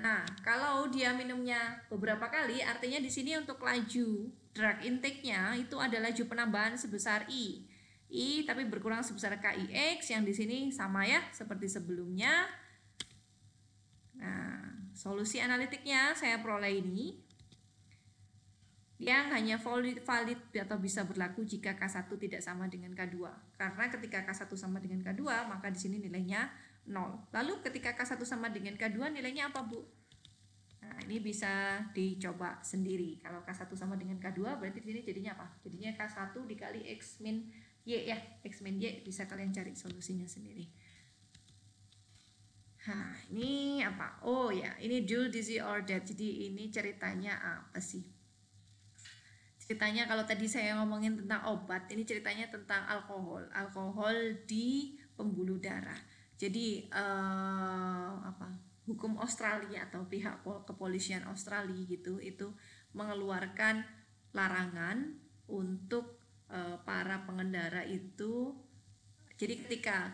Nah, kalau dia minumnya beberapa kali, artinya di sini untuk laju drug intake-nya itu ada laju penambahan sebesar I. I tapi berkurang sebesar KIX yang di sini sama ya seperti sebelumnya. Nah, solusi analitiknya saya peroleh ini. Yang hanya valid atau bisa berlaku jika K1 tidak sama dengan K2. Karena ketika K1 sama dengan K2, maka di sini nilainya 0. Lalu ketika K1 sama dengan K2 nilainya apa, Bu? Nah, ini bisa dicoba sendiri. Kalau K1 sama dengan K2 berarti di sini jadinya apa? Jadinya K1 dikali X min Y ya. X min Y bisa kalian cari solusinya sendiri. Nah, ini apa? Oh ya, ini dual disease or death. Jadi ini ceritanya apa sih? Ceritanya kalau tadi saya ngomongin tentang obat, ini ceritanya tentang alkohol di pembuluh darah. Jadi hukum Australia atau pihak kepolisian Australia gitu itu mengeluarkan larangan untuk para pengendara itu. Jadi ketika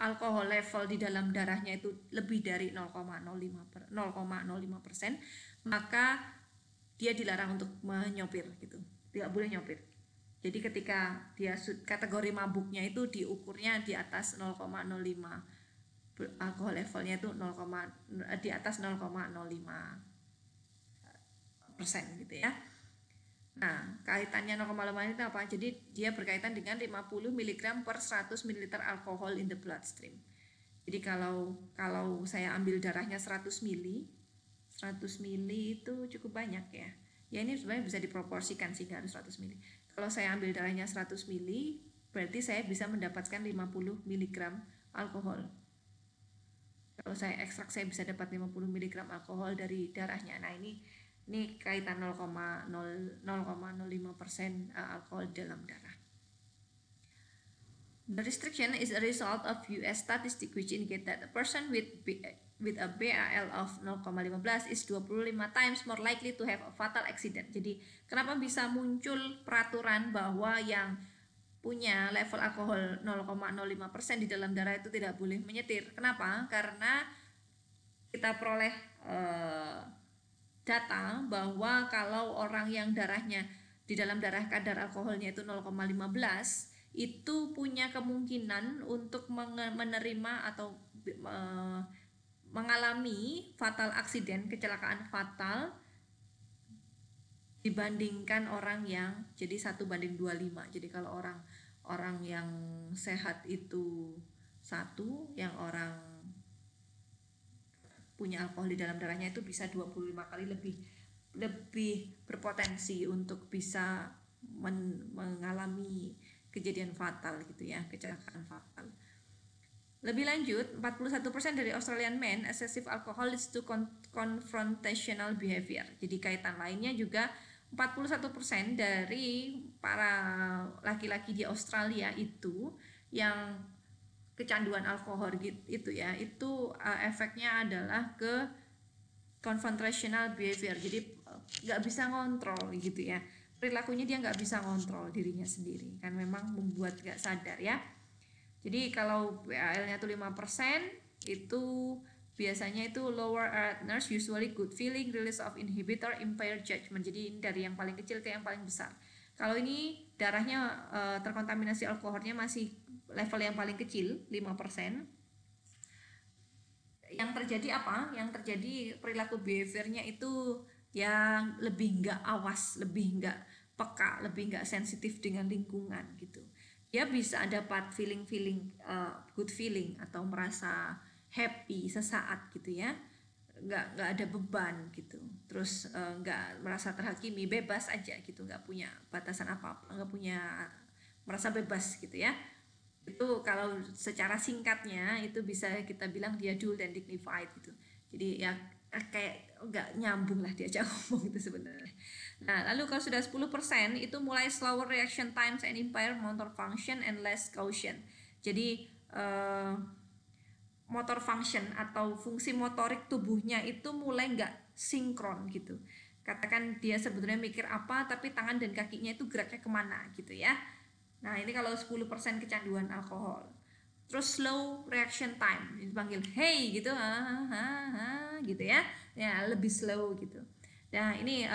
alkohol level di dalam darahnya itu lebih dari 0,05%, maka dia dilarang untuk menyopir gitu, tidak boleh nyopir. Jadi ketika dia kategori mabuknya itu diukurnya di atas 0,05, alkohol levelnya itu di atas 0,05% gitu ya. Nah, kaitannya 0,5 itu apa? Jadi dia berkaitan dengan 50 mg per 100 ml alkohol in the bloodstream. Jadi kalau saya ambil darahnya 100 ml, 100 ml itu cukup banyak ya. Ya ini sebenarnya bisa diproporsikan sih, nggak harus 100 ml. Kalau saya ambil darahnya 100 ml, berarti saya bisa mendapatkan 50 mg alkohol. Kalau saya ekstrak, saya bisa dapat 50 mg alkohol dari darahnya. Nah ini kaitan 0,05% alkohol dalam darah. The restriction is a result of US statistic which indicate that a person with a BAL of 0,15 is 25 times more likely to have a fatal accident. Jadi kenapa bisa muncul peraturan bahwa yang punya level alkohol 0,05% di dalam darah itu tidak boleh menyetir? Kenapa? Karena kita peroleh data bahwa kalau orang yang darahnya di dalam darah kadar alkoholnya itu 0,15 itu punya kemungkinan untuk menerima atau mengalami fatal accident, kecelakaan fatal dibandingkan orang yang jadi 1:25. Jadi kalau orang yang sehat itu 1, yang orang punya alkohol di dalam darahnya itu bisa 25 kali lebih berpotensi untuk bisa mengalami kejadian fatal gitu ya, kecelakaan fatal. Lebih lanjut, 41% dari Australian men excessive alcohol leads to confrontational behavior. Jadi kaitan lainnya juga 41% dari para laki-laki di Australia itu yang kecanduan alkohol gitu ya, itu efeknya adalah ke confrontational behavior. Jadi nggak bisa ngontrol gitu ya, perilakunya dia nggak bisa ngontrol dirinya sendiri, kan memang membuat nggak sadar ya. Jadi kalau BAL-nya itu 5%, itu biasanya itu lower alertness, usually good feeling, release of inhibitor, impaired judgment. Jadi ini dari yang paling kecil ke yang paling besar. Kalau ini darahnya terkontaminasi alkoholnya masih level yang paling kecil 5%, yang terjadi apa? Yang terjadi perilaku behaviornya itu yang lebih nggak awas, lebih nggak peka, lebih nggak sensitif dengan lingkungan gitu. Dia bisa dapat good feeling atau merasa happy sesaat gitu ya, nggak ada beban gitu, terus nggak merasa terhakimi, bebas aja gitu, nggak punya batasan apa-apa, nggak punya, merasa bebas gitu ya. Itu kalau secara singkatnya itu bisa kita bilang dia dull dan dignified gitu. Jadi ya kayak nggak nyambung lah diajak ngomong itu sebenarnya. Nah, lalu kalau sudah 10% itu mulai slower reaction times and impaired motor function and less caution. Jadi motor function atau fungsi motorik tubuhnya itu mulai nggak sinkron gitu. Katakan dia sebetulnya mikir apa, tapi tangan dan kakinya itu geraknya kemana gitu ya. Nah, ini kalau 10% kecanduan alkohol. Terus slow reaction time, dipanggil hey gitu, gitu ya. Ya, lebih slow gitu. Nah, ini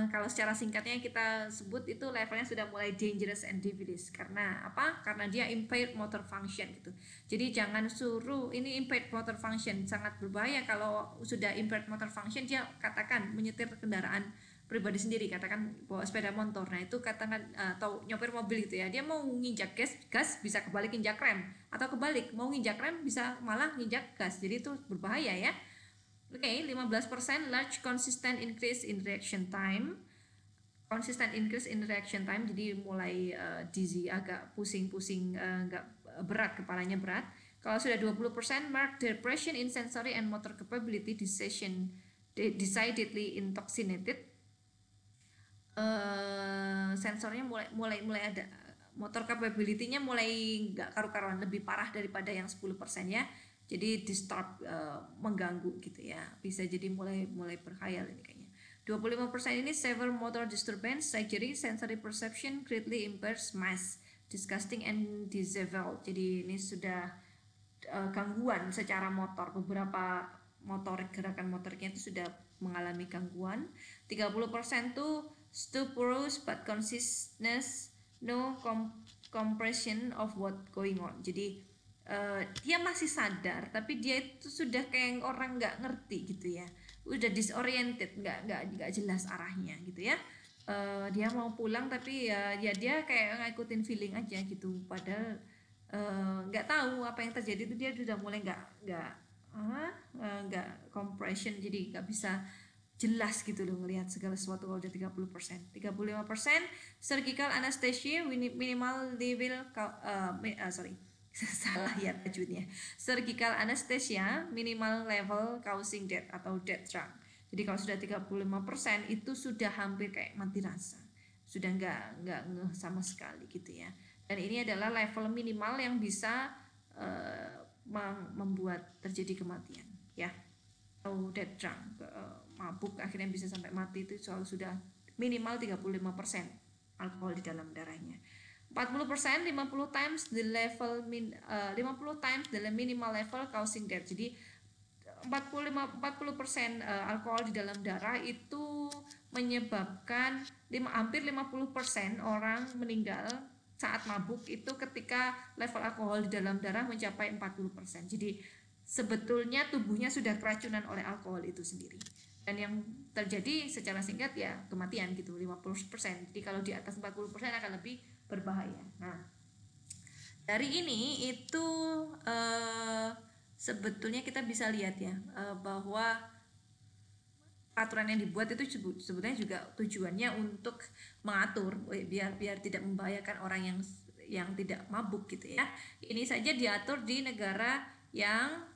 kalau secara singkatnya kita sebut itu levelnya sudah mulai dangerous and devilish. Karena apa? Karena dia impaired motor function gitu. Jadi jangan suruh, ini impaired motor function sangat berbahaya. Kalau sudah impaired motor function, dia katakan menyetir kendaraan pribadi sendiri, katakan bawa sepeda motor, nah itu katakan atau nyopir mobil gitu ya, dia mau nginjak gas bisa kebalik injak rem, atau kebalik mau nginjak rem bisa malah nginjak gas, jadi itu berbahaya ya. Oke, 15% large consistent increase in reaction time. Consistent increase in reaction time, jadi mulai dizzy, agak pusing-pusing, agak berat, kepalanya berat. Kalau sudah 20% marked depression in sensory and motor capability, decidedly intoxicated. Sensornya mulai ada, motor capability-nya mulai nggak karu-karuan, lebih parah daripada yang 10% ya. Jadi disturb, mengganggu gitu ya, bisa jadi mulai berkhayal ini kayaknya. 25% ini severe motor disturbance, surgery, sensory perception greatly impairs mass, disgusting and disheveled. Jadi ini sudah gangguan secara motor, beberapa motorik, gerakan motoriknya itu sudah mengalami gangguan. 30% tuh stuporous but consciousness, no compression of what going on. Jadi dia masih sadar tapi dia itu sudah kayak orang nggak ngerti gitu ya, udah disoriented, nggak jelas arahnya gitu ya. dia mau pulang tapi ya dia kayak ngikutin feeling aja gitu, padahal nggak tahu apa yang terjadi itu, dia sudah mulai nggak compression, jadi nggak bisa jelas gitu loh ngelihat segala sesuatu. Kalau udah 30%, 35% surgical anesthesia minimal level salah ya tajwidnya. Surgical anesthesia minimal level causing death atau death drunk. Jadi kalau sudah 35% itu sudah hampir kayak mati rasa, sudah nggak ngeh sama sekali gitu ya. Dan ini adalah level minimal yang bisa membuat terjadi kematian ya, atau death drunk, mabuk akhirnya bisa sampai mati, itu soal sudah minimal 35% alkohol di dalam darahnya. 40% 50 times the level 50 times the minimal level causing death. Jadi 40% alkohol di dalam darah itu menyebabkan hampir 50% orang meninggal saat mabuk itu ketika level alkohol di dalam darah mencapai 40%. Jadi sebetulnya tubuhnya sudah keracunan oleh alkohol itu sendiri. Dan yang terjadi secara singkat ya kematian gitu, 50%. Jadi kalau di atas 40% akan lebih berbahaya. Nah, dari ini itu sebetulnya kita bisa lihat ya bahwa aturan yang dibuat itu sebetulnya juga tujuannya untuk mengatur biar tidak membahayakan orang yang tidak mabuk gitu ya. Ini saja diatur di negara yang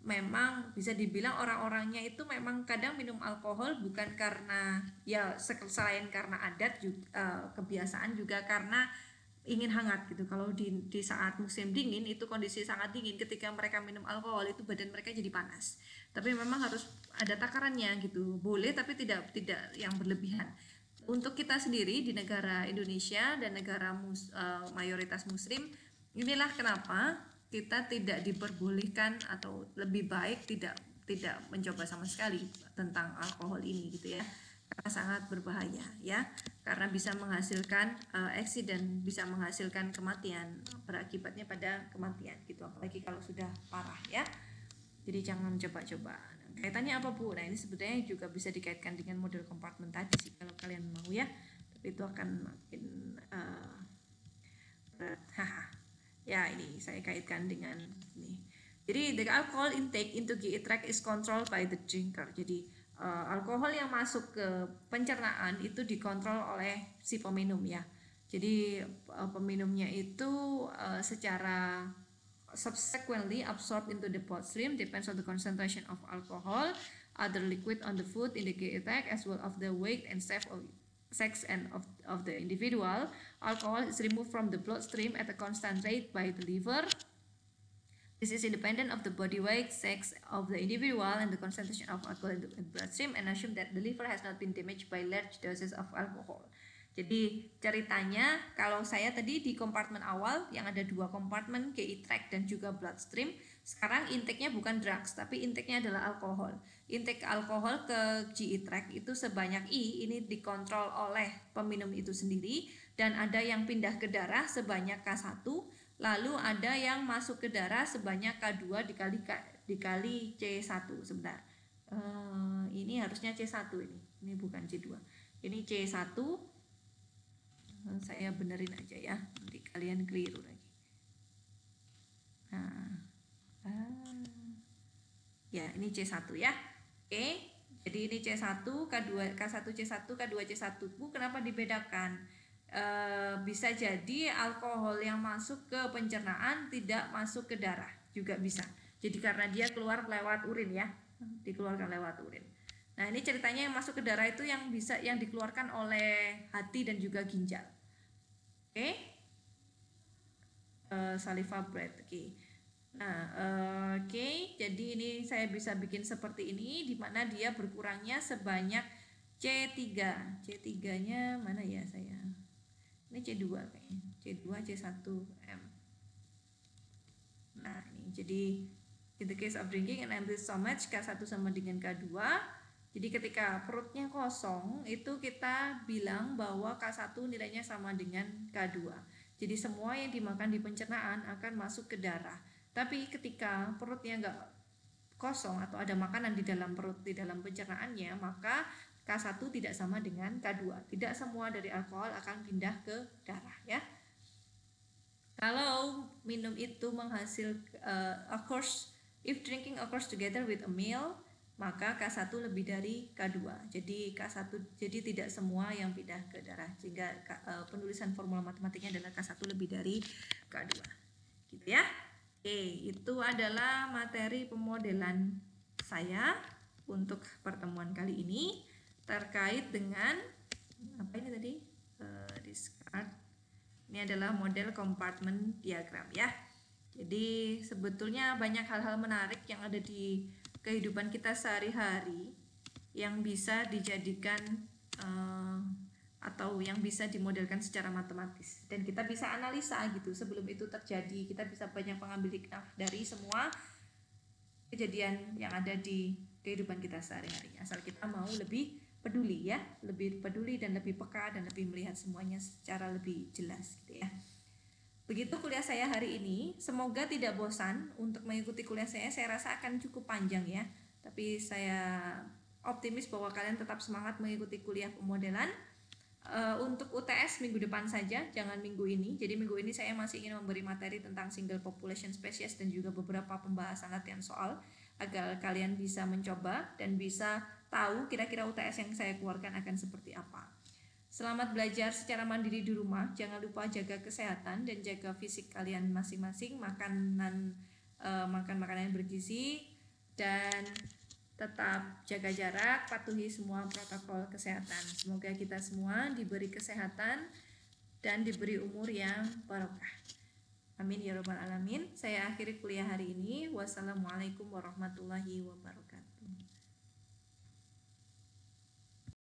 memang bisa dibilang orang-orangnya itu memang kadang minum alkohol bukan karena ya selain karena adat juga, kebiasaan, juga karena ingin hangat gitu. Kalau di saat musim dingin itu kondisi sangat dingin, ketika mereka minum alkohol itu badan mereka jadi panas. Tapi memang harus ada takarannya gitu. Boleh tapi tidak yang berlebihan. Untuk kita sendiri di negara Indonesia dan negara mayoritas muslim, inilah kenapa kita tidak diperbolehkan atau lebih baik tidak mencoba sama sekali tentang alkohol ini gitu ya, karena sangat berbahaya ya, karena bisa menghasilkan accident, bisa menghasilkan kematian, berakibatnya pada kematian gitu, apalagi kalau sudah parah ya. Jadi jangan coba-coba. Kaitannya apa Bu? Nah ini sebetulnya juga bisa dikaitkan dengan model kompartemen tadi sih kalau kalian mau ya, tapi itu akan makin ya ini saya kaitkan dengan ini. Jadi the alcohol intake into GI tract is controlled by the drinker. Jadi alkohol yang masuk ke pencernaan itu dikontrol oleh si peminum ya. Jadi peminumnya itu secara subsequently absorbed into the bloodstream depends on the concentration of alcohol, other liquid on the food in the GI tract, as well of the weight and sex and of the individual. Alcohol is removed from the bloodstream at a constant rate by the liver. This is independent of the body weight, sex of the individual, and the concentration of alcohol in the bloodstream, and assume that the liver has not been damaged by large doses of alcohol. Jadi ceritanya kalau saya tadi di kompartemen awal yang ada 2 kompartemen, GI tract dan juga bloodstream, sekarang intake-nya bukan drugs tapi intake-nya adalah alkohol. Intake alkohol ke GI tract itu sebanyak I, ini dikontrol oleh peminum itu sendiri, dan ada yang pindah ke darah sebanyak K1, lalu ada yang masuk ke darah sebanyak K2 dikali C1. Sebentar, ini harusnya C1 ini bukan C2, ini C1. Saya benerin aja ya, nanti kalian keliru lagi. Nah, ya ini C1 ya. Oke, jadi ini C1, K2, K1 C1, K2 C1. Bu, kenapa dibedakan? Bisa jadi alkohol yang masuk ke pencernaan tidak masuk ke darah juga bisa. Jadi karena dia keluar lewat urin ya, dikeluarkan lewat urin. Nah ini ceritanya yang masuk ke darah itu yang bisa yang dikeluarkan oleh hati dan juga ginjal. Oke, saliva breath. Oke. Nah, oke. Jadi ini saya bisa bikin seperti ini, di mana dia berkurangnya sebanyak C3. C3-nya mana ya saya? Ini C2 kayaknya. C2, C1, M. Nah, ini jadi in the case of drinking and empty stomach, K1 sama dengan K2. Jadi ketika perutnya kosong itu kita bilang bahwa K1 nilainya sama dengan K2. Jadi semua yang dimakan di pencernaan akan masuk ke darah. Tapi ketika perutnya enggak kosong atau ada makanan di dalam perut, di dalam pencernaannya, maka K1 tidak sama dengan K2. Tidak semua dari alkohol akan pindah ke darah ya. Kalau minum itu if drinking occurs together with a meal, maka K1 lebih dari K2. Jadi jadi tidak semua yang pindah ke darah. Sehingga penulisan formula matematiknya adalah K1 lebih dari K2. Gitu ya. Oke, itu adalah materi pemodelan saya untuk pertemuan kali ini terkait dengan apa ini tadi? Discard. Ini adalah model compartment diagram ya. Jadi sebetulnya banyak hal-hal menarik yang ada di kehidupan kita sehari-hari yang bisa dijadikan atau yang bisa dimodelkan secara matematis, dan kita bisa analisa gitu sebelum itu terjadi. Kita bisa banyak mengambil hikmah dari semua kejadian yang ada di kehidupan kita sehari-hari, asal kita mau lebih peduli ya, lebih peduli dan lebih peka dan lebih melihat semuanya secara lebih jelas gitu ya. Begitu kuliah saya hari ini. Semoga tidak bosan untuk mengikuti kuliah saya. Saya rasa akan cukup panjang ya, tapi saya optimis bahwa kalian tetap semangat mengikuti kuliah pemodelan. Untuk UTS minggu depan saja, jangan minggu ini. Jadi minggu ini saya masih ingin memberi materi tentang single population species dan juga beberapa pembahasan latihan soal agar kalian bisa mencoba dan bisa tahu kira-kira UTS yang saya keluarkan akan seperti apa. Selamat belajar secara mandiri di rumah. Jangan lupa jaga kesehatan dan jaga fisik kalian masing-masing. Makan makanan yang bergizi dan tetap jaga jarak, patuhi semua protokol kesehatan. Semoga kita semua diberi kesehatan dan diberi umur yang barokah. Amin ya robbal alamin. Saya akhiri kuliah hari ini. Wassalamualaikum warahmatullahi wabarakatuh.